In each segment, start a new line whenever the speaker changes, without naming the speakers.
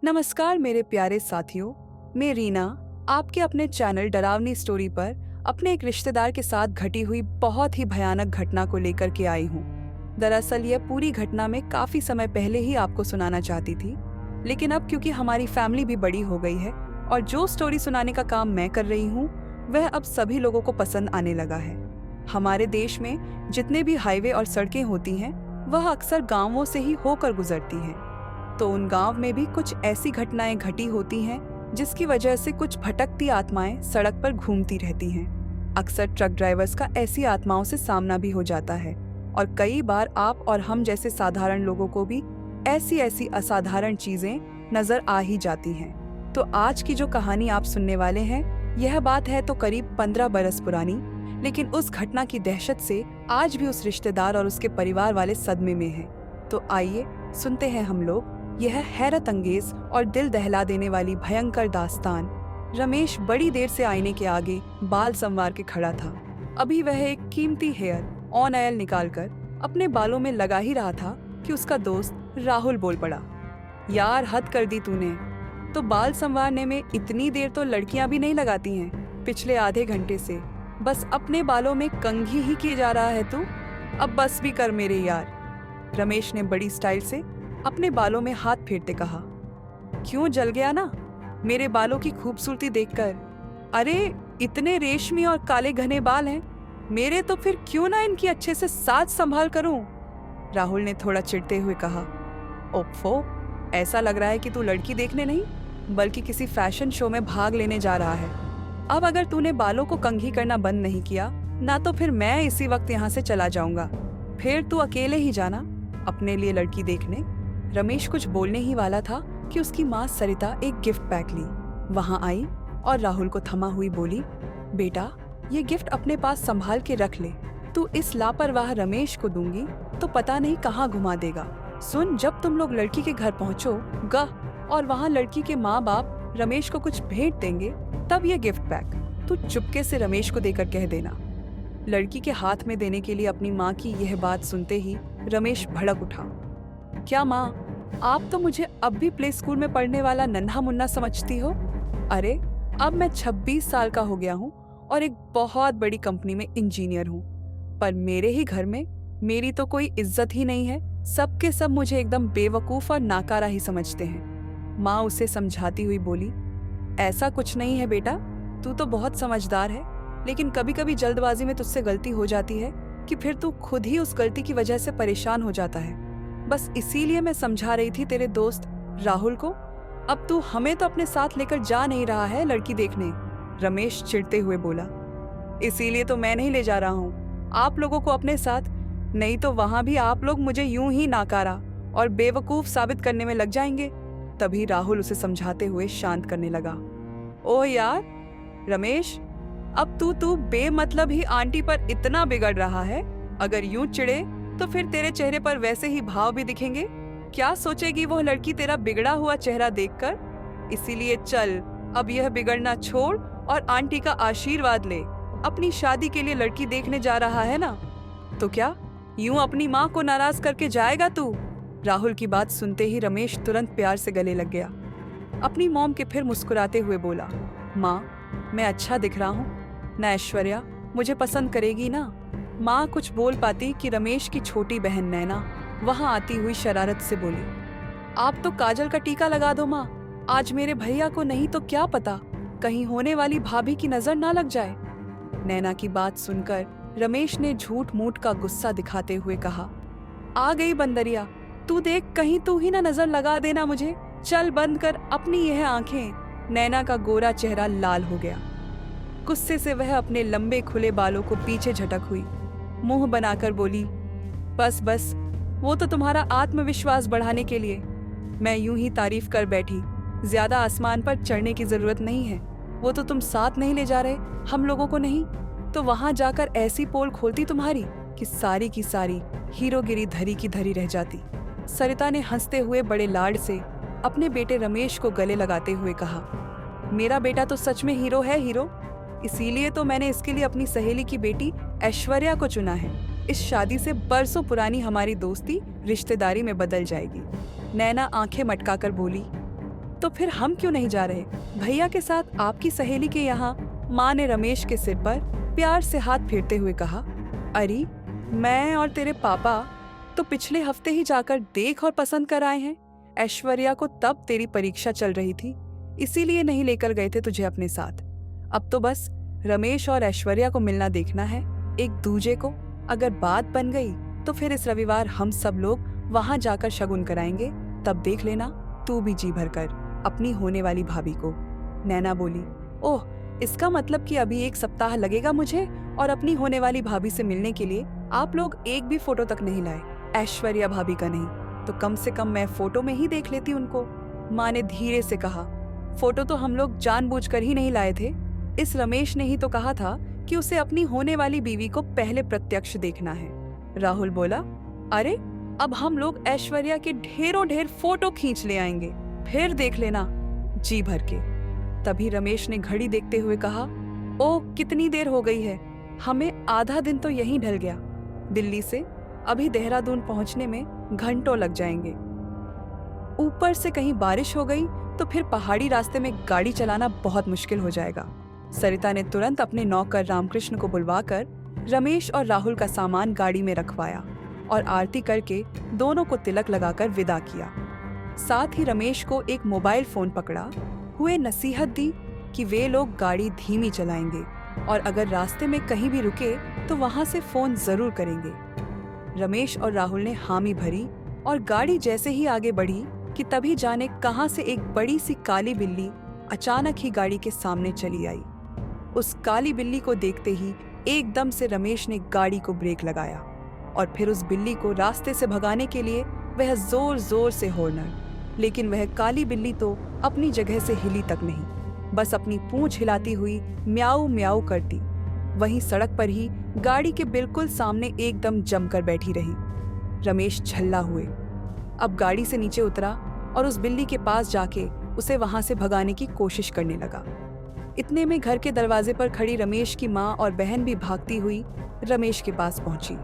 नमस्कार मेरे प्यारे साथियों, मैं रीना आपके अपने चैनल डरावनी स्टोरी पर अपने एक रिश्तेदार के साथ घटी हुई बहुत ही भयानक घटना को लेकर के आई हूँ। दरअसल यह पूरी घटना मैं काफी समय पहले ही आपको सुनाना चाहती थी, लेकिन अब क्योंकि हमारी फैमिली भी बड़ी हो गई है और जो स्टोरी सुनाने का काम मैं कर रही हूँ वह अब सभी लोगों को पसंद आने लगा है। हमारे देश में जितने भी हाईवे और सड़कें होती हैं वह अक्सर गाँवों से ही होकर गुजरती हैं। तो उन गांव में भी कुछ ऐसी घटनाएं घटी होती हैं जिसकी वजह से कुछ भटकती आत्माएं सड़क पर घूमती रहती हैं। अक्सर ट्रक ड्राइवर्स का ऐसी आत्माओं से सामना भी हो जाता है और कई बार आप और हम जैसे साधारण लोगों को भी ऐसी ऐसी असाधारण चीजें नजर आ ही जाती हैं। तो आज की जो कहानी आप सुनने वाले हैं यह बात है तो करीब 15 बरस पुरानी, लेकिन उस घटना की दहशत से आज भी उस रिश्तेदार और उसके परिवार वाले सदमे में हैं। तो आइए सुनते हैं हम लोग यह हैरत अंगेज और दिल दहला देने वाली भयंकर दास्तान। रमेश बड़ी देर से आईने के आगे बाल संवार के खड़ा था। अभी वह एक कीमती हेयर ऑन ऑयल निकालकर अपने बालों में लगा ही रहा था कि उसका दोस्त राहुल बोल पड़ा, यार हद कर दी तूने, तो बाल संवारने में इतनी देर तो लड़कियां भी नहीं लगाती हैं। पिछले आधे घंटे से बस अपने बालों में कंघी ही किए जा रहा है तू, अब बस भी कर मेरे यार। रमेश ने बड़ी स्टाइल से अपने बालों में हाथ फेरते कहा, क्यों जल गया ना मेरे बालों की खूबसूरती देखकर? अरे इतने रेशमी और काले घने बाल हैं मेरे, तो फिर क्यों ना इनकी अच्छे से साज संभाल करूं? राहुल ने थोड़ा चिढ़ते हुए कहा। ओफो, ऐसा लग रहा है कि तू लड़की देखने नहीं बल्कि किसी फैशन शो में भाग लेने जा रहा है। अब अगर तूने बालों को कंघी करना बंद नहीं किया ना तो फिर मैं इसी वक्त यहाँ से चला जाऊंगा। फिर तू अकेले ही जाना अपने लिए लड़की देखने। रमेश कुछ बोलने ही वाला था कि उसकी माँ सरिता एक गिफ्ट पैक ली वहां आई और राहुल को थमा हुई बोली, बेटा ये गिफ्ट अपने पास संभाल के रख ले, तू इस लापरवाह रमेश को दूंगी तो पता नहीं कहाँ घुमा देगा। सुन, जब तुम लोग लड़की के घर पहुँचोगा और वहाँ लड़की के माँ बाप रमेश को कुछ भेंट देंगे तब ये गिफ्ट पैक तू चुपके से रमेश को देकर कह देना। लड़की के हाथ में देने के लिए अपनी माँ की यह बात सुनते ही रमेश भड़क उठा। क्या माँ, आप तो मुझे अब भी प्ले स्कूल में पढ़ने वाला नन्हा मुन्ना समझती हो? अरे अब मैं 26 साल का हो गया हूँ और एक बहुत बड़ी कंपनी में इंजीनियर हूँ, पर मेरे ही घर में मेरी तो कोई इज्जत ही नहीं है। सबके सब मुझे एकदम बेवकूफ और नाकारा ही समझते हैं। माँ उसे समझाती हुई बोली, ऐसा कुछ नहीं है बेटा, तू तो बहुत समझदार है, लेकिन कभी कभी जल्दबाजी में तुझसे गलती हो जाती है कि फिर तू खुद ही उस गलती की वजह से परेशान हो जाता है। बस इसीलिए मैं समझा रही थी तेरे दोस्त राहुल को। अब तू हमें तो अपने साथ लेकर जा नहीं रहा है लड़की देखने। रमेश चिढ़ते हुए बोला, इसीलिए तो मैं नहीं ले जा रहा हूँ आप लोगों को अपने साथ, नहीं तो वहां भी आप लोग मुझे यूं ही नाकारा और बेवकूफ साबित करने में लग जाएंगे। तभी राहुल उसे समझाते हुए शांत करने लगा। ओह यार रमेश, अब तू बेमतलब ही आंटी पर इतना बिगड़ रहा है। अगर यूं चिढ़े तो फिर तेरे चेहरे पर वैसे ही भाव भी दिखेंगे। क्या सोचेगी वो लड़की तेरा बिगड़ा हुआ चेहरा देखकर? इसीलिए चल अब यह बिगड़ना छोड़ और आंटी का आशीर्वाद ले। अपनी शादी के लिए लड़की देखने जा रहा है ना, तो क्या यूं अपनी माँ को नाराज करके जाएगा तू? राहुल की बात सुनते ही रमेश तुरंत प्यार से गले लग गया। अपनी मॉम के फिर मुस्कुराते हुए बोला, माँ मैं अच्छा दिख रहा हूँ ना? ऐश्वर्या मुझे पसंद करेगी ना? माँ कुछ बोल पाती कि रमेश की छोटी बहन नैना वहां आती हुई शरारत से बोली, आप तो काजल का टीका लगा दो माँ, आज मेरे भैया को नहीं तो क्या पता कहीं होने वाली भाभी की नजर ना लग जाए। नैना की बात सुनकर रमेश ने झूठ मूठ का गुस्सा दिखाते हुए कहा, आ गई बंदरिया, तू देख कहीं तू ही ना नजर लगा देना मुझे। चल बंद कर अपनी यह आंखें। नैना का गोरा चेहरा लाल हो गया। गुस्से से वह अपने लंबे खुले बालों को पीछे झटक हुई, मुंह बनाकर बोली, बस बस, वो तो तुम्हारा आत्मविश्वास बढ़ाने के लिए मैं यूं ही तारीफ कर बैठी। ज्यादा आसमान पर चढ़ने की जरूरत नहीं है। वो तो तुम साथ नहीं ले जा रहे हम लोगों को, नहीं तो वहां जाकर ऐसी पोल खोलती तुम्हारी कि सारी की सारी हीरोगिरी धरी की धरी रह जाती। सरिता ने हंसते हुए बड़े लाड से अपने बेटे रमेश को गले लगाते हुए कहा, मेरा बेटा तो सच में हीरो है, हीरो। इसीलिए तो मैंने इसके लिए अपनी सहेली की बेटी ऐश्वर्या को चुना है। इस शादी से बरसों पुरानी हमारी दोस्ती रिश्तेदारी में बदल जाएगी। नैना आंखें मटकाकर बोली, तो फिर हम क्यों नहीं जा रहे? भैया के साथ आपकी सहेली के यहाँ, माँ ने रमेश के सिर पर प्यार से हाथ फेरते हुए कहा। अरे मैं और तेरे पापा तो पिछले हफ्ते ही जाकर देख और पसंद कर आए हैं। ऐश्वर्या को तब तेरी परीक्षा चल रही थी, इसीलिए नहीं लेकर गए थे तुझे अपने साथ। अब तो बस रमेश और ऐश्वर्या को मिलना देखना है, एक दूजे को। अगर बात बन गई तो फिर इस रविवार हम सब लोग वहां जाकर शगुन कराएंगे, तब देख लेना तू भी जी भर कर अपनी होने वाली भाभी को। नैना बोली, ओह, इसका मतलब कि अभी 1 सप्ताह लगेगा मुझे और अपनी होने वाली भाभी से मिलने के लिए आप लोग एक भी फोटो तक नहीं लाए। ऐश्वर्या भाभी का नहीं तो कम से कम मैं फोटो में ही देख लेती उनको, माँ ने धीरे से कहा। फोटो तो हम लोग जानबूझकर ही नहीं लाए थे, इस रमेश ने ही तो कहा था कि उसे अपनी होने वाली बीवी को पहले प्रत्यक्ष देखना है। राहुल बोला, अरे अब हम लोग ऐश्वर्या के ढेरों ढेर फोटो खींच ले आएंगे, फिर देख लेना जी भर के। तभी रमेश ने घड़ी देखते हुए कहा, ओह कितनी देर हो गई है, हमें आधा दिन तो यहीं ढल गया। दिल्ली से अभी देहरादून पहुंचने में घंटों लग जाएंगे। ऊपर से कहीं बारिश हो गई तो फिर पहाड़ी रास्ते में गाड़ी चलाना बहुत मुश्किल हो जाएगा। सरिता ने तुरंत अपने नौकर रामकृष्ण को बुलवाकर रमेश और राहुल का सामान गाड़ी में रखवाया और आरती करके दोनों को तिलक लगाकर विदा किया। साथ ही रमेश को एक मोबाइल फोन पकड़ा हुए नसीहत दी कि वे लोग गाड़ी धीमी चलाएंगे और अगर रास्ते में कहीं भी रुके तो वहां से फोन जरूर करेंगे। रमेश और राहुल ने हामी भरी और गाड़ी जैसे ही आगे बढ़ी कि तभी जाने कहां से एक बड़ी सी काली बिल्ली अचानक ही गाड़ी के सामने चली आई। उस काली बिल्ली को देखते ही एकदम से रमेश ने गाड़ी को ब्रेक लगाया और फिर उस बिल्ली को रास्ते से भगाने के लिए वह जोर जोर से हॉर्न, लेकिन वह काली बिल्ली तो अपनी जगह से हिली तक नहीं, बस अपनी पूंछ हिलाती हुई म्याऊ म्याऊ करती वहीं सड़क पर ही गाड़ी के बिल्कुल सामने एकदम जमकर बैठी रही। रमेश झल्ला हुए अब गाड़ी से नीचे उतरा और उस बिल्ली के पास जाके उसे वहां से भगाने की कोशिश करने लगा। इतने में घर के दरवाजे पर खड़ी रमेश की माँ और बहन भी भागती हुई रमेश के पास पहुंची।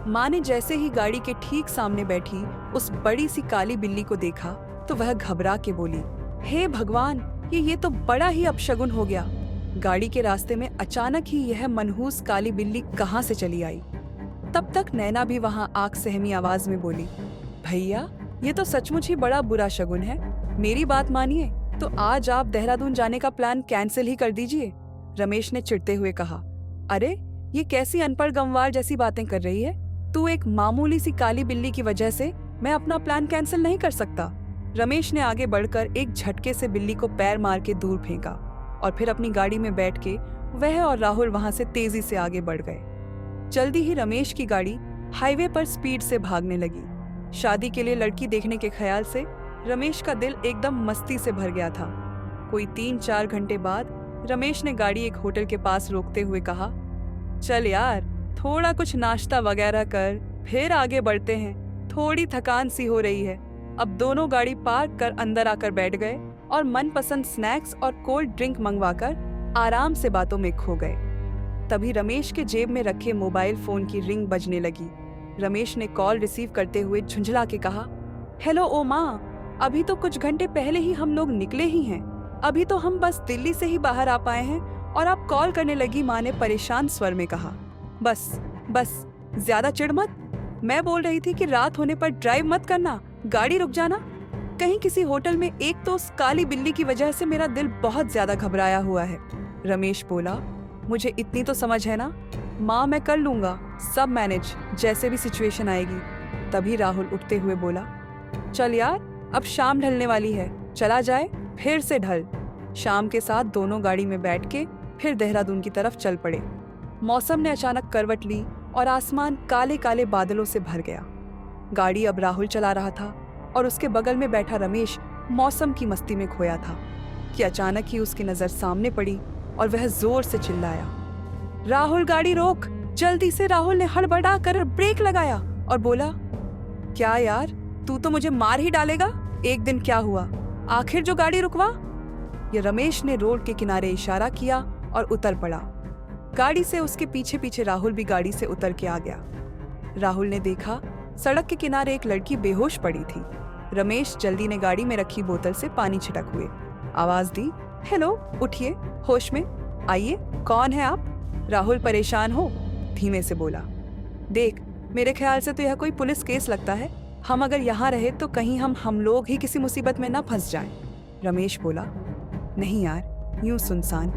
माँ ने जैसे ही गाड़ी के ठीक सामने बैठी उस बड़ी सी काली बिल्ली को देखा तो वह घबरा के बोली, हे भगवान, ये तो बड़ा ही अपशगुन हो गया। गाड़ी के रास्ते में अचानक ही यह मनहूस काली बिल्ली कहाँ से चली आई। तब तक नैना भी वहां आंख सहमी आवाज में बोली, भैया ये तो सचमुच ही बड़ा बुरा शगुन है, मेरी बात मानिए तो आज आप देहरादून जाने का प्लान कैंसिल ही कर दीजिए। रमेश ने चिढ़ते हुए कहा, अरे ये कैसी अनपढ़ गंवार जैसी बातें कर रही है तू, एक मामूली सी काली बिल्ली की वजह से मैं अपना प्लान कैंसिल नहीं कर सकता। रमेश ने आगे बढ़कर एक झटके से बिल्ली को पैर मार के दूर फेंका और फिर अपनी गाड़ी में बैठ के वह और राहुल वहां से तेजी से आगे बढ़ गए। जल्दी ही रमेश की गाड़ी हाईवे पर स्पीड से भागने लगी। शादी के लिए लड़की देखने के ख्याल से रमेश का दिल एकदम मस्ती से भर गया था। कोई 3-4 घंटे बाद रमेश ने गाड़ी एक होटल के पास रोकते हुए कहा, चल यार थोड़ा कुछ नाश्ता वगैरह कर फिर आगे बढ़ते हैं, थोड़ी थकान सी हो रही है। अब दोनों गाड़ी पार्क कर अंदर आकर बैठ गए और मनपसंद स्नैक्स और कोल्ड ड्रिंक मंगवाकर आराम से बातों में खो गए। तभी रमेश के जेब में रखे मोबाइल फोन की रिंग बजने लगी। रमेश ने कॉल रिसीव करते हुए झुंझला के कहा, हेलो ओ माँ, अभी तो कुछ घंटे पहले ही हम लोग निकले ही हैं, अभी तो हम बस दिल्ली से ही बाहर आ पाए हैं और आप कॉल करने लगी। माँ ने परेशान स्वर में कहा, बस ज्यादा चिढ़ मत, मैं बोल रही थी कि रात होने पर ड्राइव मत करना, गाड़ी रुक जाना कहीं किसी होटल में। एक तो उस काली बिल्ली की वजह से मेरा दिल बहुत ज्यादा घबराया हुआ है। रमेश बोला, मुझे इतनी तो समझ है ना माँ, मैं कर लूंगा सब मैनेज, जैसे भी सिचुएशन आएगी। तभी राहुल उठते हुए बोला, चल यार अब शाम ढलने वाली है, चला जाए फिर से ढल। शाम के साथ दोनों गाड़ी में बैठ के फिर देहरादून की तरफ चल पड़े। मौसम ने अचानक करवट ली और आसमान काले काले बादलों से भर गया। गाड़ी अब राहुल चला रहा था और उसके बगल में बैठा रमेश मौसम की मस्ती में खोया था कि अचानक ही उसकी नजर सामने पड़ी और वह जोर से चिल्लाया, राहुल गाड़ी रोक। जल्दी से राहुल ने हड़बड़ा कर ब्रेक लगाया और बोला, क्या यार तू तो मुझे मार ही डालेगा, एक दिन क्या हुआ, आखिर जो गाड़ी रुकवा। ये रमेश ने रोड के किनारे इशारा किया और उतर पड़ा। गाड़ी से उसके पीछे पीछे राहुल भी गाड़ी से उतर के आ गया। राहुल ने देखा सड़क के किनारे एक लड़की बेहोश पड़ी थी। रमेश जल्दी ने गाड़ी में रखी बोतल से पानी छिटक हुए आवाज दी, हेलो, उठिए, होश में आइए, कौन है आप? राहुल परेशान हो धीमे से बोला, देख, मेरे ख्याल से तो यह कोई पुलिस केस लगता है। हम अगर यहाँ रहे तो कहीं हम लोग ही किसी मुसीबत में ना फंस जाएं। रमेश बोला, नहीं यार, यूं सुनसान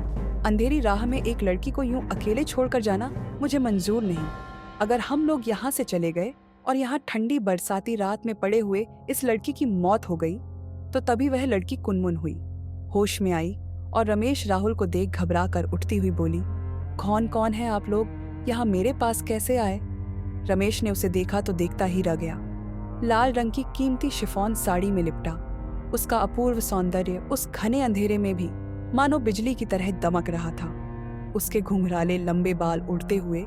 अंधेरी राह में एक लड़की को यूं अकेले छोड़कर जाना मुझे मंजूर नहीं। अगर हम लोग यहाँ से चले गए और यहाँ ठंडी बरसाती रात में पड़े हुए इस लड़की की मौत हो गई तो तभी वह लड़की कुनमुन हुई, होश में आई और रमेश राहुल को देख घबरा कर उठती हुई बोली, कौन कौन है आप लोग, यहाँ मेरे पास कैसे आए? रमेश ने उसे देखा तो देखता ही रह गया। लाल रंग की कीमती शिफॉन साड़ी में लिपटा उसका अपूर्व सौंदर्य उस घने अंधेरे में भी मानो बिजली की तरह दमक रहा था। उसके घुंघराले लंबे बाल उड़ते हुए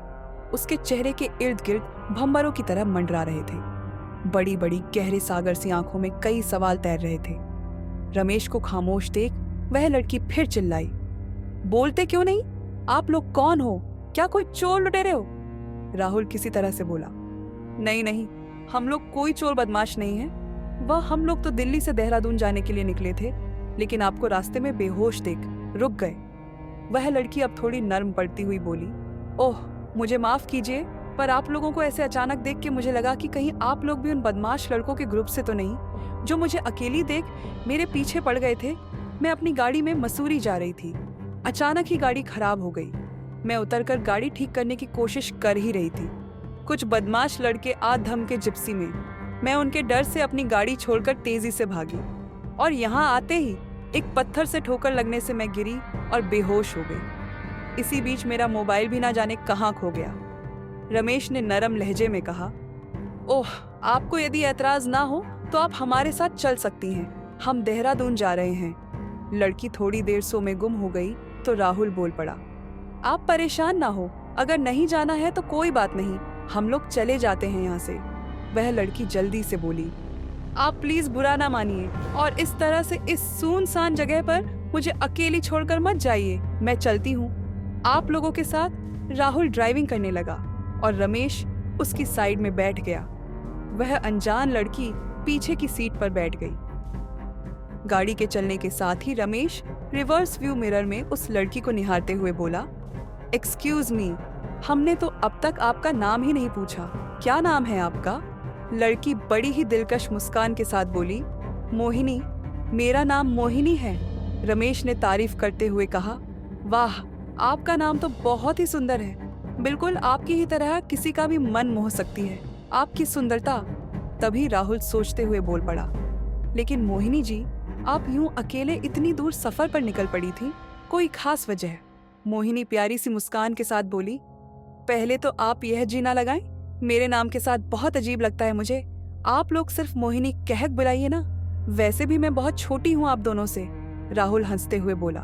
उसके चेहरे के इर्द गिर्द भंबरों की तरह मंडरा रहे थे। बड़ी बड़ी गहरे सागर सी आंखों में कई सवाल तैर रहे थे। रमेश को खामोश देख वह लड़की फिर चिल्लाई, बोलते क्यों नहीं? आप लोग कौन हो? क्या कोई चोर लुटेरे हो? राहुल किसी तरह से बोला, नहीं नहीं, हम लोग कोई चोर बदमाश नहीं है। वह हम लोग तो दिल्ली से देहरादून जाने के लिए निकले थे, लेकिन आपको रास्ते में बेहोश देख रुक गए। वह लड़की अब थोड़ी नर्म पड़ती हुई बोली, ओह, मुझे माफ कीजिए, पर आप लोगों को ऐसे अचानक देख के मुझे लगा कि कहीं आप लोग भी उन बदमाश लड़कों के ग्रुप से तो नहीं जो मुझे अकेली देख मेरे पीछे पड़ गए थे। मैं अपनी गाड़ी में मसूरी जा रही थी, अचानक ही गाड़ी खराब हो गई। मैं उतरकर गाड़ी ठीक करने की कोशिश कर ही रही थी। कुछ बदमाश लड़के आधम के जिप्सी में, मैं उनके डर से अपनी गाड़ी छोड़कर तेजी से भागी और यहाँ आते ही एक पत्थर से ठोकर लगने से मैं गिरी और बेहोश हो गई। इसी बीच मेरा मोबाइल भी ना जाने कहाँ खो गया। रमेश ने नरम लहजे में कहा, ओह, आपको यदि ऐतराज ना हो तो आप हमारे साथ चल सकती हैं, हम देहरादून जा रहे हैं। लड़की थोड़ी देर सो में गुम हो गई तो राहुल बोल पड़ा, आप परेशान ना हो, अगर नहीं जाना है तो कोई बात नहीं, हम लोग चले जाते हैं यहाँ से। वह लड़की जल्दी से बोली, आप प्लीज बुरा ना मानिए और इस तरह से इस सुनसान जगह पर मुझे अकेली छोड़कर मत जाइए, मैं चलती हूँ आप लोगों के साथ। राहुल ड्राइविंग करने लगा और रमेश उसकी साइड में बैठ गया। वह अनजान लड़की पीछे की सीट पर बैठ गई। गाड़ी के चलने के साथ ही रमेश रिवर्स व्यू मिरर में उस लड़की को निहारते हुए बोला, एक्सक्यूज मी, हमने तो अब तक आपका नाम ही नहीं पूछा, क्या नाम है आपका? लड़की बड़ी ही दिलकश मुस्कान के साथ बोली, मोहिनी, मेरा नाम मोहिनी है। रमेश ने तारीफ करते हुए कहा, वाह, आपका नाम तो बहुत ही सुंदर है, बिल्कुल आपकी ही तरह किसी का भी मन मोह सकती है आपकी सुंदरता। तभी राहुल सोचते हुए बोल पड़ा, लेकिन मोहिनी जी, आप यूं अकेले इतनी दूर सफर पर निकल पड़ी थी, कोई खास वजह? मोहिनी प्यारी सी मुस्कान के साथ बोली, पहले तो आप यह जीना लगाएं, मेरे नाम के साथ बहुत अजीब लगता है मुझे। आप लोग सिर्फ मोहिनी कह बुलाइए ना, वैसे भी मैं बहुत छोटी हूँ आप दोनों से। राहुल हंसते हुए बोला,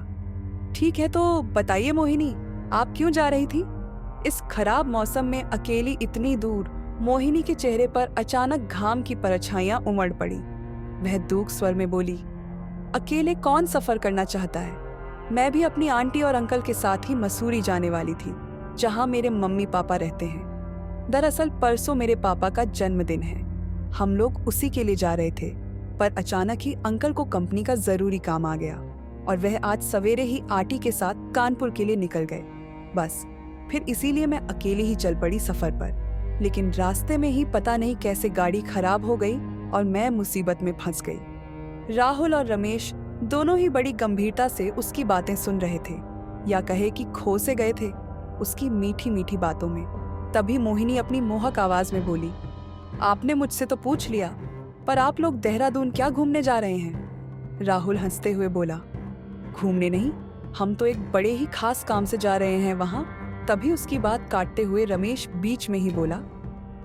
ठीक है तो बताइए मोहिनी, आप क्यों जा रही थी? इस खराब मौसम में अकेली इतनी दूर? मोहिनी के चेहरे पर अचानक घाम की परछाइयां उमड़ पड़ी। वह दूख स्वर में बोली, अकेले कौन सफर करना चाहता है? मैं भी अपनी आंटी और अंकल के साथ ही मसूरी जाने वाली थी, जहां मेरे मम्मी पापा रहते हैं। दरअसल परसों मेरे पापा का जन्मदिन है, हम लोग उसी के लिए जा रहे थे, पर अचानक ही अंकल को कंपनी का जरूरी काम आ गया और वह आज सवेरे ही आंटी के साथ कानपुर के लिए निकल गए। बस फिर इसीलिए मैं अकेली ही चल पड़ी सफर पर, लेकिन रास्ते में ही पता नहीं कैसे गाड़ी खराब हो गई और मैं मुसीबत में फंस गई। राहुल और रमेश दोनों ही बड़ी गंभीरता से उसकी बातें सुन रहे थे, या कहे कि खो से गए थे उसकी मीठी मीठी बातों में। तभी मोहिनी अपनी मोहक आवाज में बोली, आपने मुझसे तो पूछ लिया, पर आप लोग देहरादून क्या घूमने जा रहे हैं? राहुल हंसते हुए बोला, घूमने नहीं, हम तो एक बड़े ही खास काम से जा रहे हैं वहाँ। तभी उसकी बात काटते हुए रमेश बीच में ही बोला,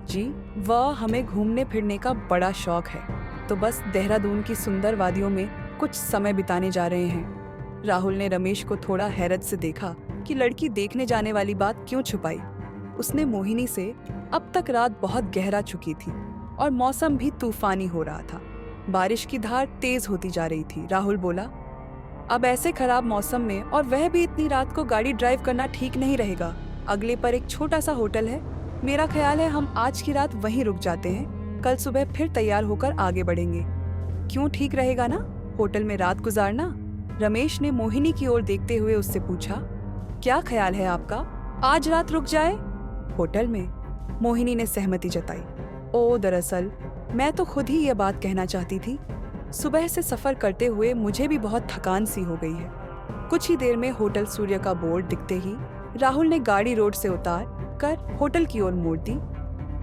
जी, वह हमें घूमने फिरने का बड़ा शौक है, तो बस देहरादून की सुंदर वादियों में कुछ समय बिताने जा रहे हैं। राहुल ने रमेश को थोड़ा हैरत से देखा कि लड़की देखने जाने वाली बात क्यों छुपाई। उसने मोहिनी से अब तक रात बहुत गहरा चुकी थी और मौसम भी तूफानी हो रहा था, बारिश की धार तेज होती जा रही थी। राहुल बोला, अब ऐसे खराब मौसम में और वह भी इतनी रात को गाड़ी ड्राइव करना ठीक नहीं रहेगा। अगले पर एक छोटा सा होटल है, मेरा ख्याल है हम आज की रात वहीं रुक जाते हैं, कल सुबह फिर तैयार होकर आगे बढ़ेंगे। क्यों ठीक रहेगा ना होटल में रात गुजारना? रमेश ने मोहिनी की ओर देखते हुए उससे पूछा। क्या ख्याल है आपका, आज रात रुक जाए? होटल में? मोहिनी ने सहमति जताई। ओ दरअसल मैं तो खुद ही ये बात कहना चाहती थी। सुबह से सफर करते हुए मुझे भी बहुत थकान सी हो गई है। कुछ ही देर में होटल सूर्य का बोर्ड दिखते ही राहुल ने गाड़ी रोड से उतार कर होटल की ओर मोड़ दी।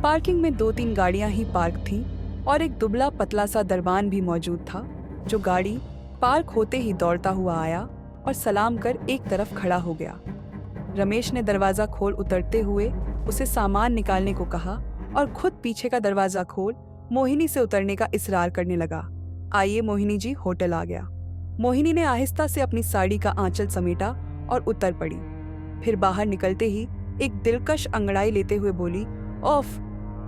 पार्किंग में 2-3 गाड़ियां ही पार्क थीं और एक दुबला पतला सा दरबान भी मौजूद था, जो गाड़ी पार्क होते ही दौड़ता हुआ आया और सलाम कर एक तरफ खड़ा हो गया। रमेश ने दरवाजा खोल उतरते हुए उसे सामान निकालने को कहा और खुद पीछे का दरवाजा खोल मोहिनी से उतरने का इसरार करने लगा। आइए मोहिनी जी, होटल आ गया। मोहिनी ने आहिस्ता से अपनी साड़ी का आंचल समेटा और उतर पड़ी। फिर बाहर निकलते ही एक दिलकश अंगड़ाई लेते हुए बोली, ओफ,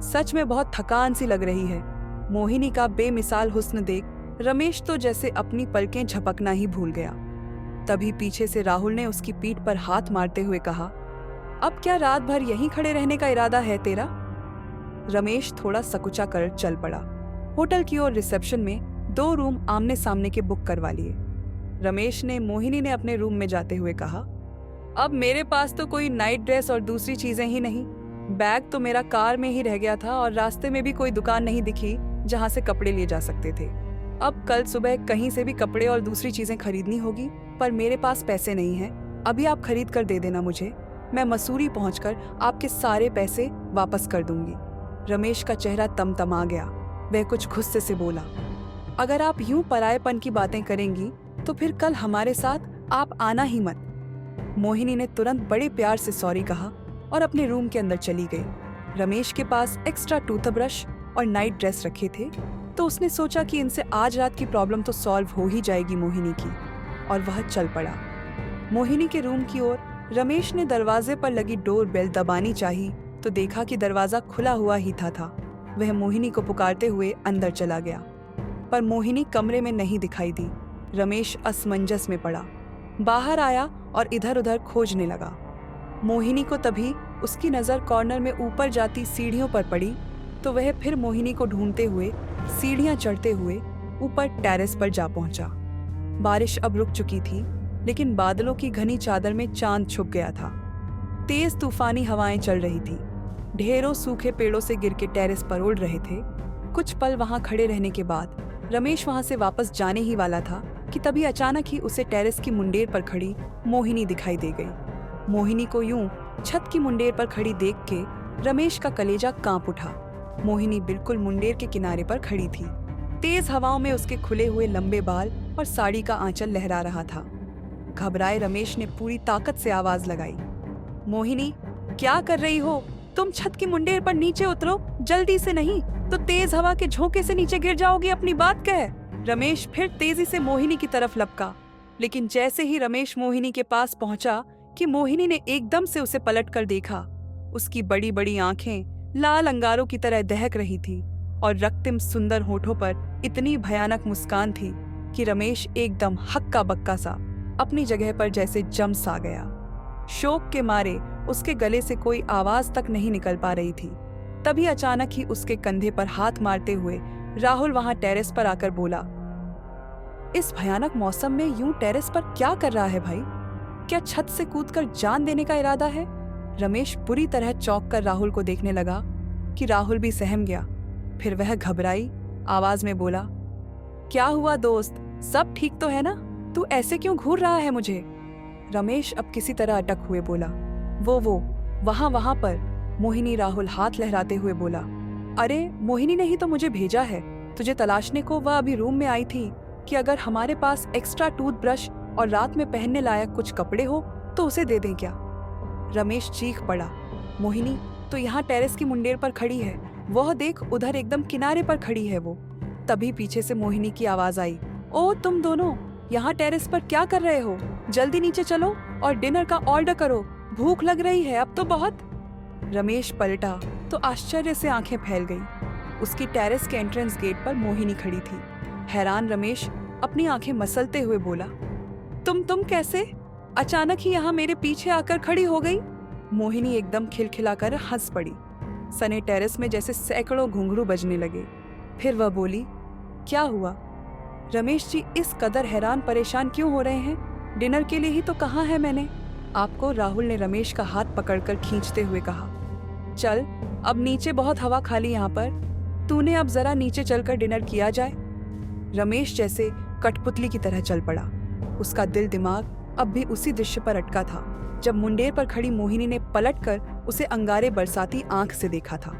सच में बहुत थकान सी लग रही है। मोहिनी का बेमिसाल हुस्न देख रमेश तो जैसे अपनी पलकें झपकना ही भूल गया। तभी पीछे से राहुल ने उसकी पीठ पर हाथ मारते हुए कहा, अब क्या रात भर यहीं खड़े रहने का इरादा है तेरा? रमेश थोड़ा सकुचा कर चल पड़ा। होटल की ओर रिसेप्शन में 2 रूम आमने सामने के बुक करवा लिए। रमेश ने मोहिनी ने अपने रूम में जाते हुए कहा, अब मेरे पास तो कोई नाइट ड्रेस और दूसरी चीजें ही नहीं। बैग तो मेरा कार में ही रह गया था और रास्ते में भी कोई दुकान नहीं दिखी जहां से कपड़े लिए जा सकते थे। अब कल सुबह कहीं से भी कपड़े और दूसरी चीजें खरीदनी होगी, पर मेरे पास पैसे नहीं हैं। अभी आप खरीद कर दे देना मुझे, मैं मसूरी पहुंचकर आपके सारे पैसे वापस कर दूंगी। रमेश का चेहरा तमतमा गया। वह कुछ गुस्से से बोला, अगर आप यूं परायेपन की बातें करेंगी तो फिर कल हमारे साथ आप आना ही मत। मोहिनी ने तुरंत बड़े प्यार से सॉरी कहा और अपने रूम के अंदर चली गई। रमेश के पास एक्स्ट्रा टूथब्रश और नाइट ड्रेस रखे थे, तो उसने सोचा कि इनसे आज रात की प्रॉब्लम तो सॉल्व हो ही जाएगी मोहिनी की, और वह चल पड़ा। मोहिनी के रूम की ओर रमेश ने दरवाजे पर लगी डोर बेल दबानी चाही तो देखा कि दरवाजा खुला हुआ ही था। वह मोहिनी को पुकारते हुए अंदर चला गया, पर मोहिनी कमरे में नहीं दिखाई दी। रमेश असमंजस में पड़ा, बाहर आया और इधर उधर खोजने लगा। मोहिनी को तभी उसकी नजर कॉर्नर में ऊपर जाती सीढ़ियों पर पड़ी, तो वह फिर मोहिनी को ढूंढते हुए सीढ़ियां चढ़ते हुए ऊपर टेरेस पर जा पहुंचा। बारिश अब रुक चुकी थी, लेकिन बादलों की घनी चादर में चांद छुप गया था। तेज तूफानी हवाएं चल रही थी। ढेरों सूखे पेड़ों से गिर के टेरेस पर उड़ रहे थे। कुछ पल वहां खड़े रहने के बाद रमेश वहां से वापस जाने ही वाला था कि तभी अचानक ही उसे टेरेस की मुंडेर पर खड़ी मोहिनी दिखाई दे गई। मोहिनी को यूं छत की मुंडेर पर खड़ी देख के रमेश का कलेजा कांप उठा। मोहिनी बिल्कुल मुंडेर के किनारे पर खड़ी थी। तेज हवाओं में उसके खुले हुए लंबे बाल और साड़ी का आंचल लहरा रहा था। घबराए रमेश ने पूरी ताकत से आवाज लगाई, मोहिनी, क्या कर रही हो? तुम छत की मुंडेर पर नीचे उतरो, जल्दी से, नहीं तो तेज हवा के झोंके से नीचे गिर जाओगी। अपनी बात कह। रमेश फिर तेजी से मोहिनी की तरफ लपका, लेकिन जैसे ही रमेश मोहिनी के पास पहुंचा कि मोहिनी ने एकदम से उसे पलट कर देखा। उसकी बड़ी बड़ी आंखें लाल अंगारों की तरह दहक रही थी और रक्तिम सुंदर होठों पर इतनी भयानक मुस्कान थी कि रमेश एकदम हक्का बक्का सा अपनी जगह पर जैसे जम सा गया। शोक के मारे उसके गले से कोई आवाज तक नहीं निकल पा रही थी। तभी अचानक ही उसके कंधे पर हाथ मारते हुए राहुल वहां टेरेस पर आकर बोला, इस भयानक मौसम में यूं टेरेस पर क्या कर रहा है भाई? क्या छत से कूदकर जान देने का इरादा है? रमेश बुरी तरह चौंक कर राहुल को देखने लगा कि राहुल भी सहम गया। फिर वह घबराई आवाज में बोला, क्या हुआ दोस्त, सब ठीक तो है ना? तू ऐसे क्यों घूर रहा है मुझे? रमेश अब किसी तरह अटक हुए बोला, वो वहां पर। मोहिनी राहुल हाथ लहराते हुए बोला, अरे मोहिनी ने ही तो मुझे भेजा है तुझे तलाशने को। वह अभी रूम में आई थी कि अगर हमारे पास एक्स्ट्रा टूथब्रश और रात में पहनने लायक कुछ कपड़े हो तो उसे दे दें क्या? रमेश चीख पड़ा, मोहिनी तो यहाँ टेरेस की मुंडेर पर खड़ी है, वह देख उधर एकदम किनारे पर खड़ी है वो। तभी पीछे से मोहिनी की आवाज आई, ओ तुम दोनों यहाँ टेरेस पर क्या कर रहे हो? जल्दी नीचे चलो और डिनर का ऑर्डर करो, भूख लग रही है अब तो बहुत। रमेश पलटा तो आश्चर्य से आंखें फैल गईं। उसकी टेरेस के एंट्रेंस गेट पर मोहिनी खड़ी थी। हैरान रमेश अपनी आंखें मसलते हुए बोला, तुम कैसे अचानक ही यहाँ मेरे पीछे आकर खड़ी हो गई? मोहिनी एकदम खिलखिलाकर हंस पड़ी। सने टेरेस में जैसे सैकड़ों घुंघरू बजने लगे। फिर वह बोली, क्या हुआ? रमेश जी इस कदर हैरान परेशान क्यों हो रहे हैं? डिनर के लिए ही तो कहा है मैंने आपको। राहुल ने रमेश का हाथ पकड़कर खींचते हुए कहा, चल अब नीचे बहुत हवा खाली यहाँ पर, तूने अब जरा नीचे चलकर डिनर किया जाए। रमेश जैसे कठपुतली की तरह चल पड़ा। उसका दिल दिमाग अब भी उसी दृश्य पर अटका था जब मुंडेर पर खड़ी मोहिनी ने पलटकर उसे अंगारे बरसाती आंख से देखा था।